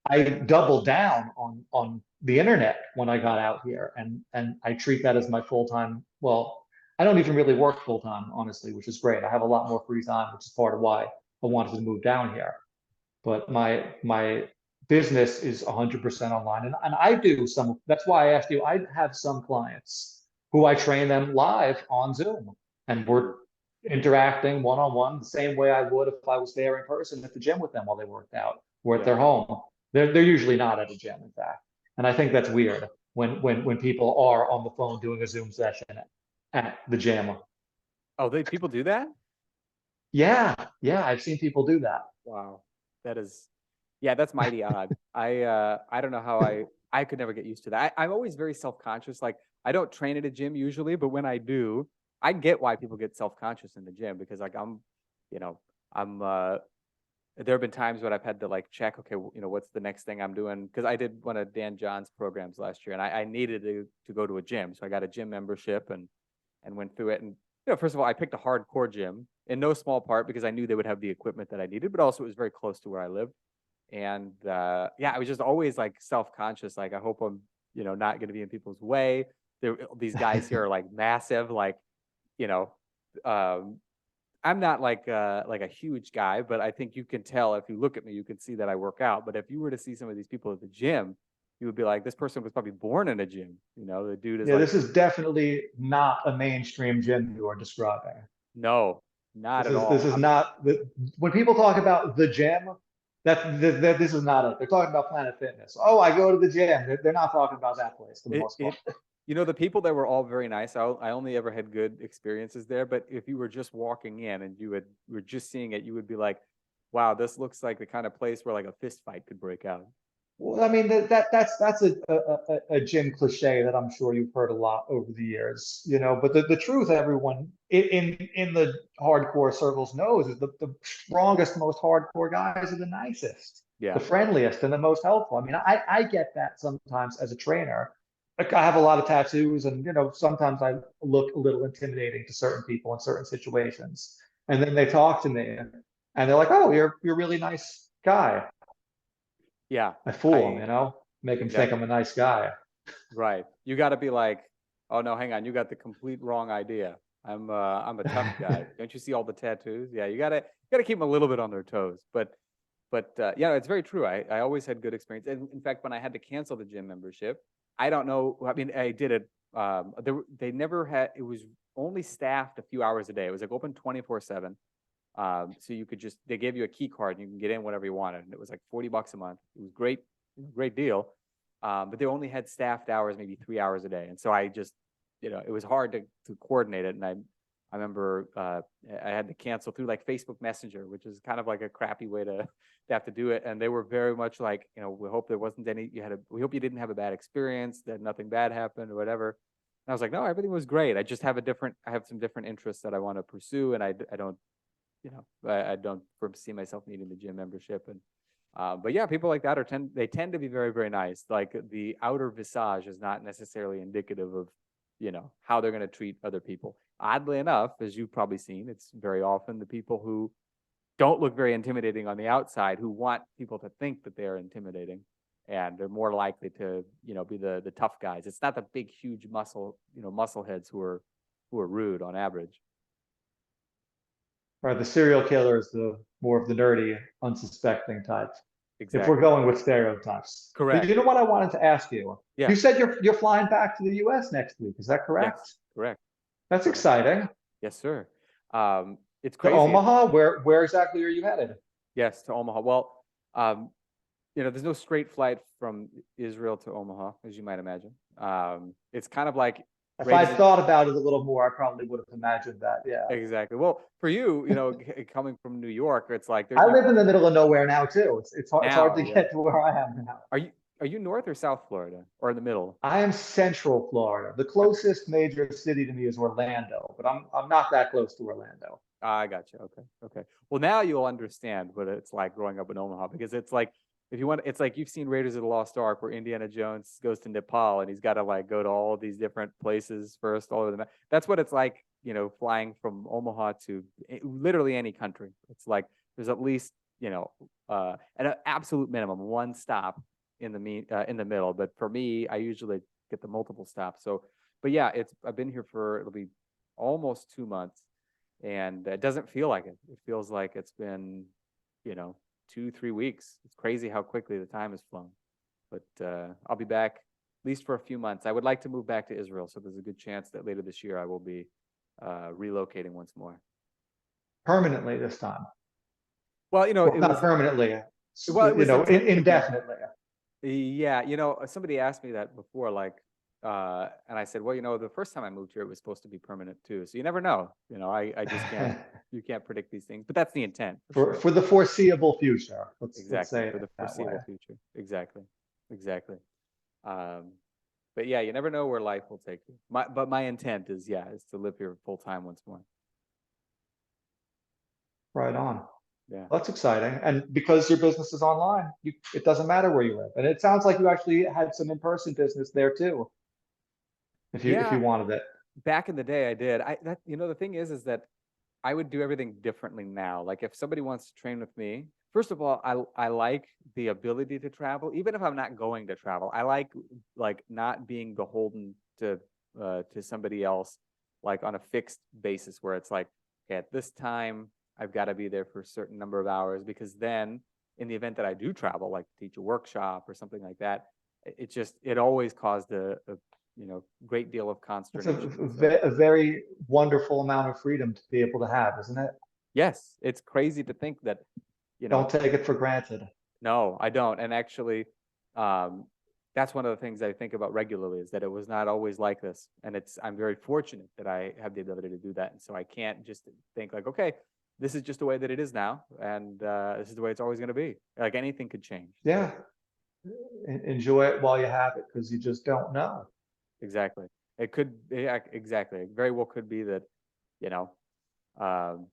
I doubled down on the internet when I got out here, and I treat that as my full time. Well, I don't even really work full time, honestly, which is great. I have a lot more free time, which is part of why I wanted to move down here. But my business is 100% online, and I do some. That's why I asked you. I have some clients who I train them live on Zoom, and mm, we're interacting one on one the same way I would if I was there in person at the gym with them while they worked out or at yeah. their home. They're usually not at a gym, in fact. And I think that's weird when people are on the phone doing a Zoom session at the gym. Oh, people do that? Yeah, yeah, I've seen people do that. Wow. That is, yeah, that's mighty odd. I don't know how I could never get used to that. I'm always very self-conscious. Like I don't train at a gym usually, but when I do, I get why people get self-conscious in the gym because like you know, I'm there have been times when I've had to like check, okay, what's the next thing I'm doing? Because I did one of Dan John's programs last year, and I needed to go to a gym, so I got a gym membership and went through it. And first of all, I picked a hardcore gym in no small part because I knew they would have the equipment that I needed, but also it was very close to where I lived. And yeah, I was just always like self-conscious, like I hope I'm not going to be in people's way. These guys here are like massive, like you know. Um, I'm not like a huge guy, but I think you can tell if you look at me, you can see that I work out. But if you were to see some of these people at the gym, you would be like, this person was probably born in a gym. The dude is Yeah, like, this is definitely not a mainstream gym you are describing. no, not at This all. is not when people talk about the gym, that this is not it. They're talking about Planet Fitness. Oh, I go to the gym. They're not talking about that place for the It most part. it the people that were all very nice. I only ever had good experiences there. But if you were just walking in and were just seeing it, you would be like, wow, this looks like the kind of place where like a fist fight could break out. Well, I mean that's a gym cliche that I'm sure you've heard a lot over the years, But the truth, everyone in the hardcore circles knows is the strongest, most hardcore guys are the nicest, the Yeah, friendliest, and the most helpful. I mean, I get that sometimes as a trainer. Like I have a lot of tattoos, and sometimes I look a little intimidating to certain people in certain situations, and then they talk to me, and they're like, "Oh, you're a really nice guy." yeah. I fool him, I make him think I'm exactly. a nice guy. Right. You got to be like, oh no, hang on, you got the complete wrong idea. I'm a tough guy. Don't you see all the tattoos? Yeah, you gotta keep them a little bit on their toes. But yeah, it's very true. I always had good experience. And in fact, when I had to cancel the gym membership, I don't know. I mean, I did it. They never had. It was only staffed a few hours a day. It was like open 24/7. So you could they gave you a key card and you can get in whenever you wanted. And it was like $40 a month. It was great, great deal. But they only had staffed hours, maybe 3 hours a day. And so I just, it was hard to coordinate it. And I remember I had to cancel through like Facebook Messenger, which is kind of like a crappy way to have to do it. And they were very much like, we hope there wasn't we hope you didn't have a bad experience, that nothing bad happened or whatever. And I was like, no, everything was great. I have some different interests that I want to pursue. And I don't, I don't foresee myself needing the gym membership. And but yeah, people like that they tend to be very, very nice. Like the outer visage is not necessarily indicative of, how they're going to treat other people. Oddly enough, as you've probably seen, it's very often the people who don't look very intimidating on the outside who want people to think that they're intimidating, and they're more likely to, be the tough guys. It's not the big, huge muscle heads who are rude on average. Right, the serial killer is the more of the nerdy, unsuspecting type. If we're Exactly. going with stereotypes. But you Correct. know what I wanted to ask you? Yeah. You said you're flying back to the US next week. Is that Yes. correct? Correct. That's Correct. exciting. Yes, sir. It's To crazy. Omaha? Where exactly are you headed? Yes, to Omaha. Well, um, there's no straight flight from Israel to Omaha, as you might imagine. It's kind of like If right I'd as thought about it a little more, I probably would have imagined that. Yeah. exactly. Well, for you, coming from New York, it's like I live in the middle of nowhere now too. It's hard now, to yeah. get to where I am now. Are you North or South Florida or in the middle? I am Central Florida. The Uh, closest major city to me is Orlando, but I'm not that close to Orlando. I got you. Okay. Okay. Well, now you'll understand what it's like growing up in Omaha because it's like if you want, it's like you've seen Raiders of the Lost Ark where Indiana Jones goes to Nepal and he's got to like go to all these different places first, all over the map. That's what it's like, flying from Omaha to literally any country. It's like there's at least, at an absolute minimum, one stop in the middle. But for me, I usually get the multiple stops. So, but yeah, I've been here it'll be almost 2 months and it doesn't feel like it. It feels like it's been, you know, 2, 3 weeks. It's crazy how quickly the time has flown. But I'll be back at least for a few months. I would like to move back to Israel, so there's a good chance that later this year I will be relocating once more. Permanently this time. Well, Well, it not was permanently. Well, it was intended to be. indefinitely. Yeah, somebody asked me that before, like, and I said, well, the first time I moved here, it was supposed to be permanent too. So you never know. I just can't, you can't predict these things, but that's the intent for sure. For the foreseeable future. Let's Exactly. say For it the that way. foreseeable future. Exactly. Exactly. Um, but yeah, you never know where life will take you. But my intent is, yeah, is to live here full time once more. Right on. Yeah. That's exciting. And because your business is online, it doesn't matter where you live. And it sounds like you actually had some in-person business there too, if Yeah. you wanted it. Back in the day, I did. The thing is that I would do everything differently now. Like if somebody wants to train with me, first of all, I like the ability to travel, even if I'm not going to travel. I like not being beholden to somebody else, like on a fixed basis where it's like, okay, at this time I've got to be there for a certain number of hours, because then in the event that I do travel, like teach a workshop or something like that, it always caused a great deal of It's consternation. So a very wonderful amount of freedom to be able to have, isn't it? yes, it's crazy to think that, you Don't know, take it for granted. no, I don't. And actually, um, that's one of the things I think about regularly, is that it was not always like this. And I'm very fortunate that I have the ability to do that. And so I can't just think like, okay, this is just the way that it is now. And this is the way it's always going to be. Like anything could change. Yeah. So Enjoy it while you have it because you just don't know. exactly. It could, yeah, exactly. It very well could be that, you know, um,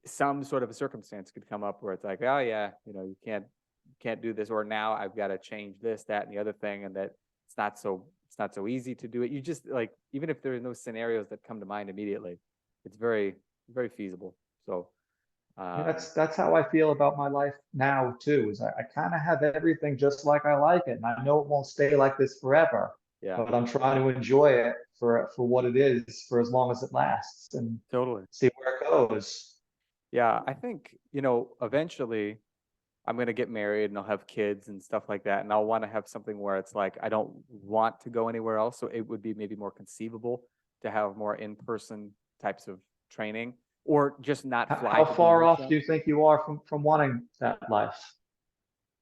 some sort of a circumstance could come up where it's like, oh yeah, you can't do this, or now I've got to change this, that, and the other thing, and that it's not so easy to do it. You just like, even if there are no scenarios that come to mind immediately, it's very, very feasible. So Yeah, um that's how I feel about my life now too, is I kind of have everything just like I like it. And I know it won't stay like this forever, yeah, but I'm trying to enjoy it for what it is for as long as it lasts and totally. see where it goes. Yeah, I think eventually I'm going to get married and I'll have kids and stuff like that. And I'll want to have something where it's like, I don't want to go anywhere else. So it would be maybe more conceivable to have more in-person types of training, or just not fly How to do far off workshops. do you think you are from wanting that life?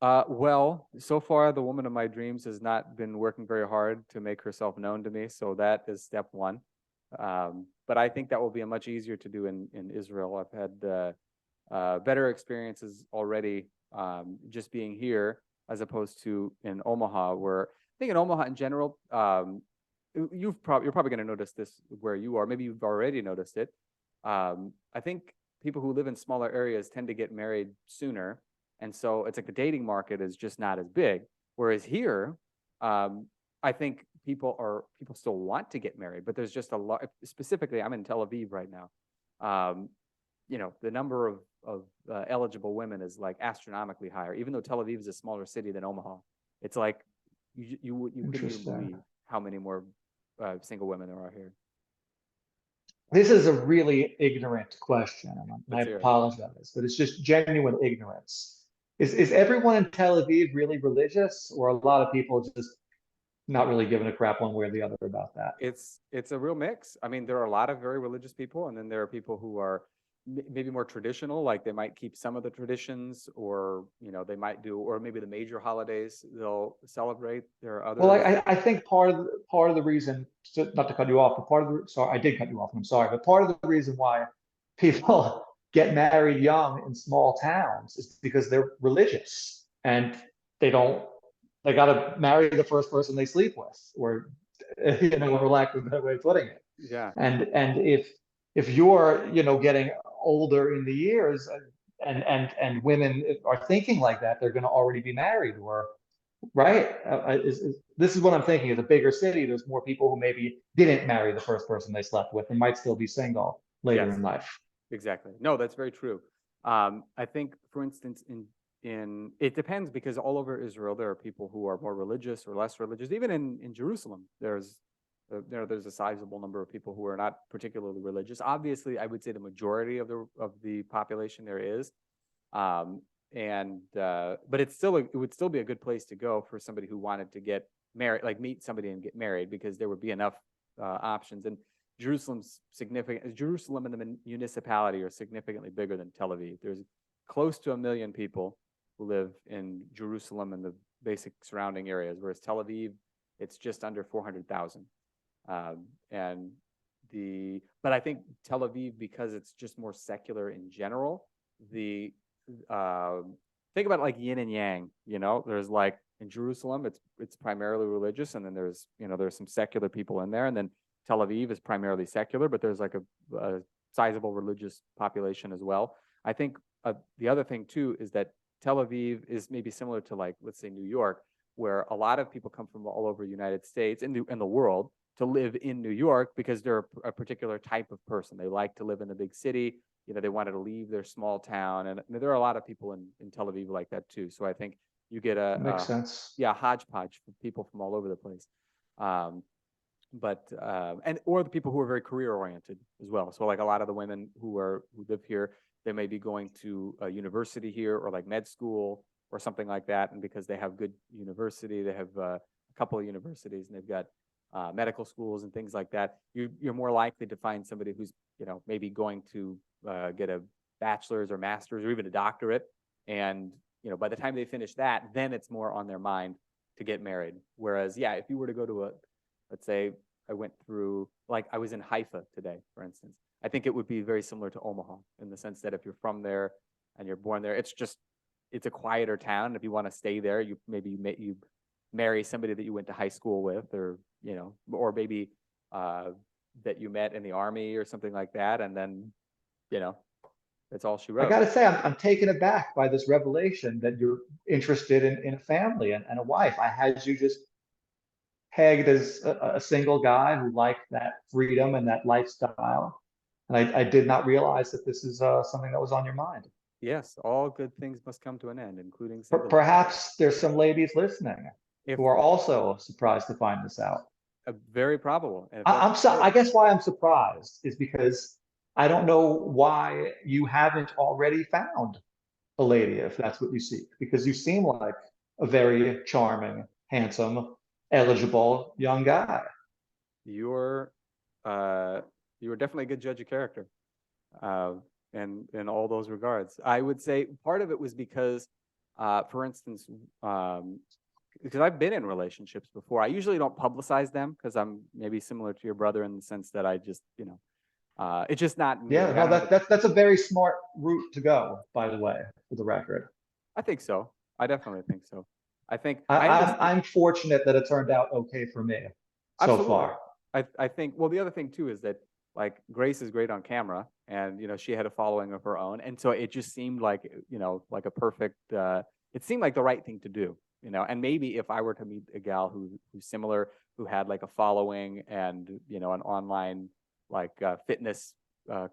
Well, so far the woman of my dreams has not been working very hard to make herself known to me. So that is step one. But I think that will be a much easier to do in Israel. I've had better experiences already, just being here as opposed to in Omaha, where I think in Omaha in general, you're probably going to notice this where you are. Maybe you've already noticed it. I think people who live in smaller areas tend to get married sooner, and so it's like the dating market is just not as big. Whereas here, um, I think people still want to get married, but there's just a lot. Specifically, I'm in Tel Aviv right now. Um, the number of eligible women is like astronomically higher, even though Tel Aviv is a smaller city than Omaha. It's like you couldn't even Interesting. believe how many more single women there are here. This is a really ignorant question, and I Let's hear it. apologize, but it's just genuine ignorance. Is everyone in Tel Aviv really religious, or a lot of people just not really giving a crap one way or the other about that? It's a real mix. I mean, there are a lot of very religious people, and then there are people who are maybe more traditional, like they might keep some of the traditions, or they might do, or maybe the major holidays they'll celebrate. There are Well, others. I think part of the reason, not to cut you off, but part of the sorry, I did cut you off, and I'm sorry, but part of the reason why people get married young in small towns is because they're religious and they don't they got to marry the first person they sleep with, or for lack of a better way of putting it. Yeah. And if you're getting older in the years, and women are thinking like that, they're going to already be married, or right? This is what I'm thinking. Is a bigger city, there's more people who maybe didn't marry the first person they slept with and might still be single later Yes. in life. Exactly. No, that's very true. I think, for instance, in it depends, because all over Israel there are people who are more religious or less religious. Even in Jerusalem, there's a sizable number of people who are not particularly religious. Obviously, I would say the majority of the population there is, and but it would still be a good place to go for somebody who wanted to get married, like meet somebody and get married, because there would be enough options. And Jerusalem and the municipality are significantly bigger than Tel Aviv. There's close to 1 million people, who live in Jerusalem and the basic surrounding areas, whereas Tel Aviv, it's just under 400,000. And but I think Tel Aviv, because it's just more secular in general, the think about like yin and yang. There's like in Jerusalem, it's primarily religious, and then there's some secular people in there, and then Tel Aviv is primarily secular, but there's like a sizable religious population as well. I think the other thing too is that Tel Aviv is maybe similar to, like, let's say, New York, where a lot of people come from all over the United States and the world to live in New York because they're a particular type of person. They like to live in the big city. They wanted to leave their small town, and there are a lot of people in Tel Aviv like that too. So I think you get Makes sense. hodgepodge of people from all over the place. Or the people who are very career oriented as well. So like a lot of the women who live here, they may be going to a university here or like med school or something like that. And because they have good university, they have a couple of universities, and they've got medical schools and things like that. You're more likely to find somebody who's maybe going to get a bachelor's or master's or even a doctorate. And by the time they finish that, then it's more on their mind to get married. Whereas, yeah, if you were to go to let's say I went through, like I was in Haifa today, for instance, I think it would be very similar to Omaha in the sense that if you're from there and you're born there, it's a quieter town. If you want to stay there, you marry somebody that you went to high school with, or maybe that you met in the army or something like that, and then that's all she I wrote. got to say, I'm taken aback by this revelation that you're interested in a family and a wife. I had you just pegged as a single guy who liked that freedom and that lifestyle. And I did not realize that this is something that was on your mind. Yes, all good things must come to an end, including singleness. Perhaps there's some ladies listening If who are also surprised to find this out. Very probable. And if I, that's I'm so, I guess why I'm surprised is because I don't know why you haven't already found a lady, if that's what you seek, because you seem like a very charming, handsome, eligible young guy. you're you were definitely a good judge of character, uh, in all those regards. I would say part of it was because, for instance, because I've been in relationships before. I usually don't publicize them because I'm maybe similar to your brother in the sense that I just, it's just not me. Yeah, Like I no, don't have a, that's a very smart route to go, by the way, for the record. I think so. I definitely think so. I think I, I I'm understand. I'm fortunate that it turned out okay for me so Absolutely. far. I think, well, the other thing too is that, like, Grace is great on camera, and she had a following of her own, and so it just seemed like, like a perfect it seemed like the right thing to do, and maybe if I were to meet a gal who's similar, who had like a following and an online like fitness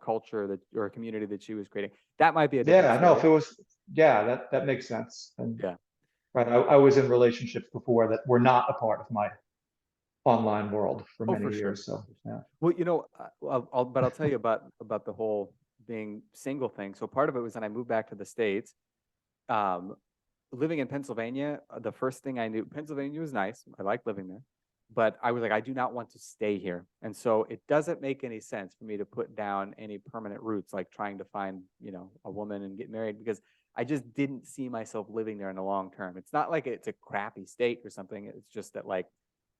culture or a community that she was creating, that might be a different Yeah, no, if story. it was, yeah, that makes sense. And Yeah. right, I was in relationships before that were not a part of my online world for Oh, many for sure. years. So yeah. Well, but I'll tell you about the whole being single thing. So part of it was when I moved back to the States, um, living in Pennsylvania. The first thing I knew, Pennsylvania was nice. I liked living there, but I was like, I do not want to stay here, and so it doesn't make any sense for me to put down any permanent roots, like trying to find a woman and get married, because I just didn't see myself living there in the long term. It's not like it's a crappy state or something. It's just that, like,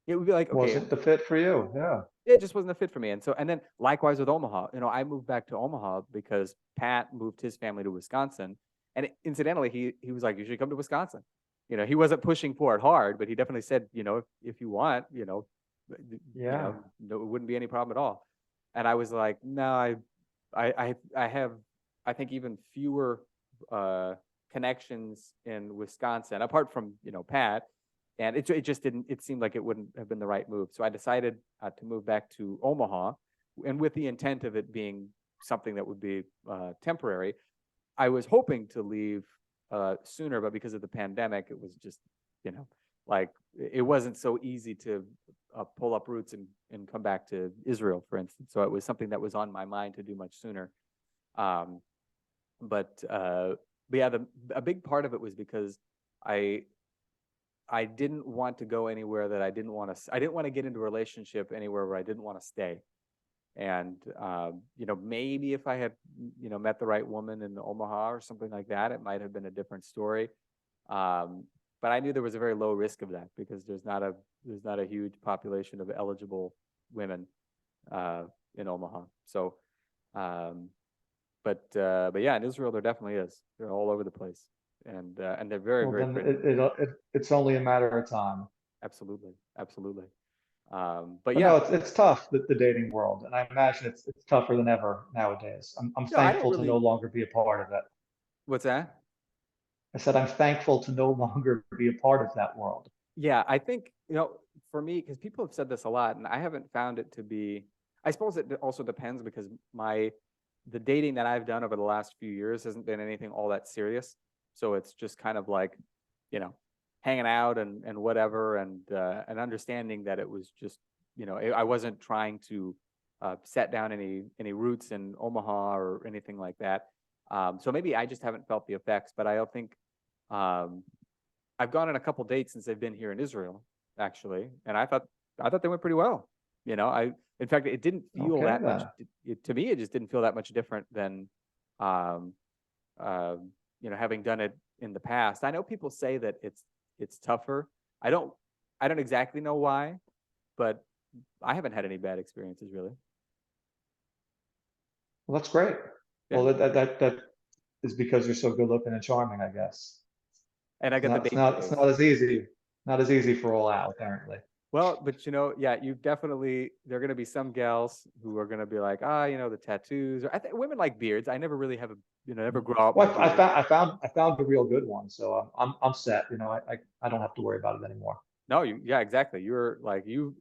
it would be like, okay, Wasn't the fit for you. Yeah. it just wasn't a fit for me. And then likewise with Omaha, I moved back to Omaha because Pat moved his family to Wisconsin. And incidentally, he was like, you should come to Wisconsin. He wasn't pushing for it hard, but he definitely said, if you want, Yeah. no, it wouldn't be any problem at all. And I was like, no, I have, I think, even fewer connections in Wisconsin, apart from, Pat. And it just didn't, it seemed like it wouldn't have been the right move. So I decided to move back to Omaha, and with the intent of it being something that would be temporary. I was hoping to leave sooner, but because of the pandemic, it was just, like, it wasn't so easy to pull up roots and come back to Israel, for instance. So it was something that was on my mind to do much sooner. Um, but yeah, a big part of it was because I I didn't want to go anywhere that I didn't want to. I didn't want to get into a relationship anywhere where I didn't want to stay. And maybe if I had met the right woman in Omaha or something like that, it might have been a different story. But I knew there was a very low risk of that because there's not a huge population of eligible women uh, in Omaha. So, um, but yeah, in Israel there definitely is. They're all over the place, and they're very, Well, very then pretty. it's only a matter of time. Absolutely, absolutely. But But yeah, no, it's tough, the dating world, and I imagine it's tougher than ever nowadays. I'm no, I don't thankful to no really. longer be a part of it. What's that? I said I'm thankful to no longer be a part of that world. Yeah, I think, for me, because people have said this a lot, and I haven't found it to be. I suppose it also depends because the dating that I've done over the last few years hasn't been anything all that serious. So it's just kind of like, you know, hanging out and whatever, and understanding that it was just, I wasn't trying to set down any roots in Omaha or anything like that. So maybe I just haven't felt the effects, but I don't think. Um, I've gone on a couple dates since they've been here in Israel, actually, and I thought they went pretty well. In fact, it didn't feel Okay, that much. then. To me, it just didn't feel that much different than, um, uh, having done it in the past. I know people say that it's tougher. I don't, I don't exactly know why, but I haven't had any bad experiences really. Well, that's great. Yeah, Well, that is because you're so good looking and charming, I guess. and I got the baby It's face. not as easy, not as easy for all Al, apparently. Well, but yeah, you definitely there are going to be some gals who are going to be like, the tattoos. Or I think women like beards. I never really have never grow out my Well, beard. I found a real good one, so I'm set. I don't have to worry about it anymore. No, yeah, exactly. You're like you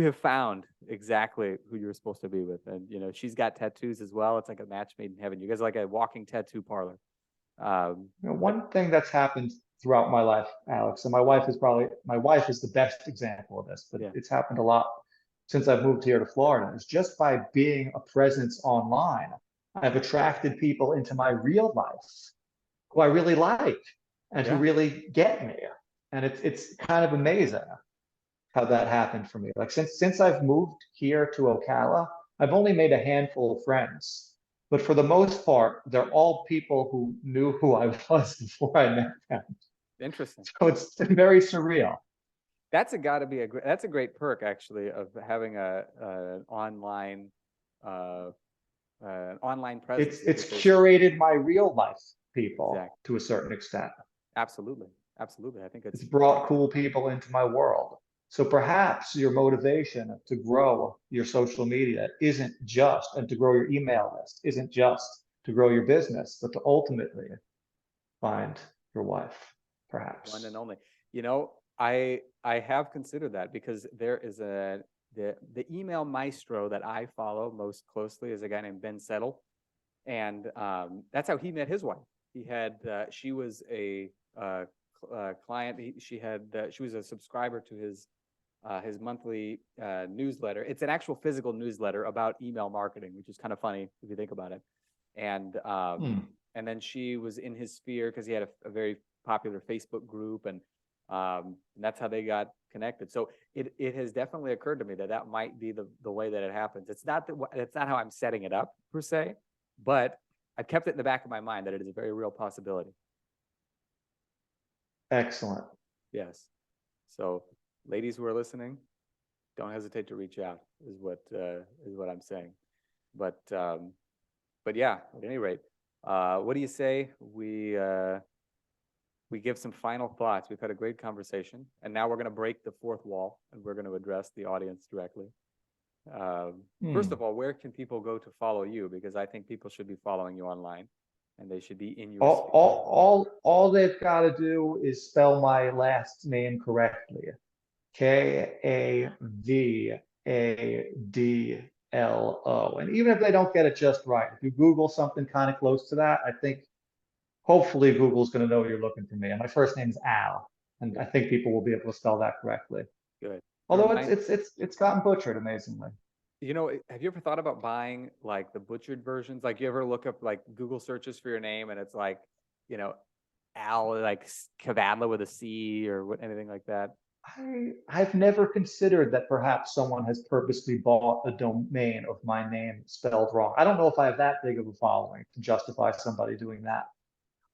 have found exactly who you're supposed to be with, and she's got tattoos as well. It's like a match made in heaven. You guys are like a walking tattoo parlor. But One thing that's happened throughout my life, Alex, and my wife is the best example of this, but yeah, it's happened a lot since I've moved here to Florida. Is just by being a presence online, I've attracted people into my real life who I really like and who yeah, really get me. And it's kind of amazing how that happened for me. Like since I've moved here to Ocala, I've only made a handful of friends. But for the most part, they're all people who knew who I was before I met them. interesting. So it's very surreal. That's a great perk actually of having uh, an online presence It's because curated my real life people exactly, to a certain extent. absolutely, absolutely. I think It's it's brought cool people into my world. So perhaps your motivation to grow your social media isn't just, and to grow your email list isn't just to grow your business, but to ultimately find your wife, one and perhaps. only. I have considered that because there is the email maestro that I follow most closely is a guy named Ben Settle, and that's how he met his wife. She was a client. She was a subscriber to his monthly newsletter. It's an actual physical newsletter about email marketing, which is kind of funny if you think about it. And um, Hmm. and then she was in his sphere because he had a very popular Facebook group, and that's how they got connected. So it has definitely occurred to me that that might be the way that it happens. It's not how I'm setting it up per se, but I've kept it in the back of my mind that it is a very real possibility. Excellent. Yes. So, ladies who are listening, don't hesitate to reach out. Is what I'm saying. But um, but yeah. At any rate, what do you say we give some final thoughts? We've had a great conversation, and now we're going to break the fourth wall, and we're going to address the audience directly. First Hmm. of all, where can people go to follow you? Because I think people should be following you online, and they should be in your sphere. All they've got to do is spell my last name correctly. Kavadlo. And even if they don't get it just right, if you Google something kind of close to that, I think hopefully Google's going to know you're looking for me. And my first name is Al, and I Good, think people will be able to spell that correctly. good. It Although reminds it's gotten butchered amazingly. Have you ever thought about buying like the butchered versions? Like you ever look up like Google searches for your name and it's like, you know, Al like Kavadlo with a C or anything like that? I've never considered that perhaps someone has purposely bought a domain of my name spelled wrong. I don't know if I have that big of a following to justify somebody doing that.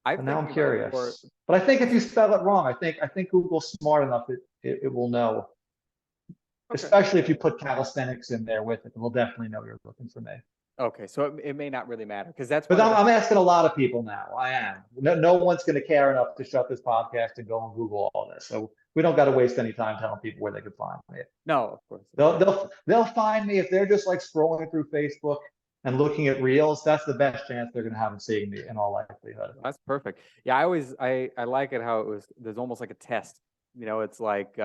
I And now think I'm about it more. curious. But I think if you spell it wrong, I think Google's smart enough, it will know. Okay. Especially if you put calisthenics in there with it, it will definitely know you're looking for me. Okay, so it may not really matter because that's But one of the. I'm asking a lot of people now. I am. No one's going to care enough to shut this podcast and go and Google all this. So we don't got to waste any time telling people where they could find me. No, of course, of They'll course. they'll they'll find me if they're just like scrolling through Facebook and looking at reels. That's the best chance they're going to have of seeing me in all likelihood. That's perfect. Yeah, I like it how it was. There's almost like a test. It's like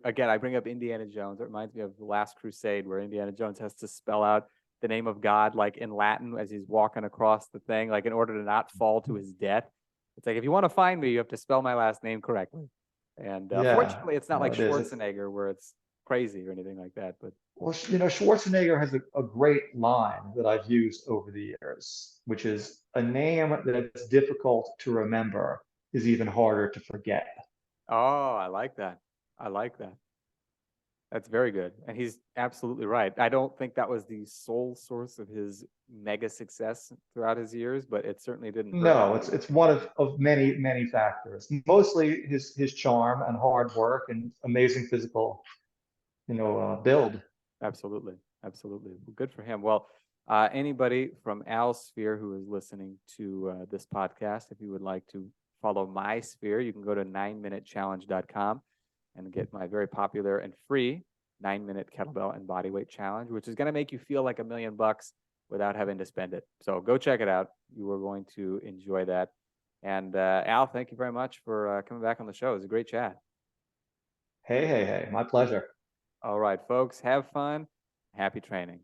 again, I bring up Indiana Jones. It reminds me of the Last Crusade, where Indiana Jones has to spell out the name of God like in Latin as he's walking across the thing, like in order to not fall to his death. It's like if you want to find me, you have to spell my last name correctly. And Yeah, fortunately, it's not no, like it is. Schwarzenegger where it's crazy or anything like that. But Well, Schwarzenegger has a great line that I've used over the years, which is a name that's difficult to remember is even harder to forget. oh, I like that. I like that. That's very good. And he's absolutely right. I don't think that was the sole source of his mega success throughout his years, but it certainly didn't hurt him. No, it's one of many factors. Mostly his charm and hard work and amazing physical, build. Absolutely. Absolutely. Well, good for him. Well, anybody from Al's sphere who is listening to this podcast, if you would like to follow my sphere, you can go to 9minutechallenge.com and get my very popular and free 9-minute kettlebell and bodyweight challenge, which is going to make you feel like $1,000,000 without having to spend it. So go check it out. You are going to enjoy that. And Al, thank you very much for coming back on the show. It was a great chat. Hey, my pleasure. All right, folks, have fun. Happy training.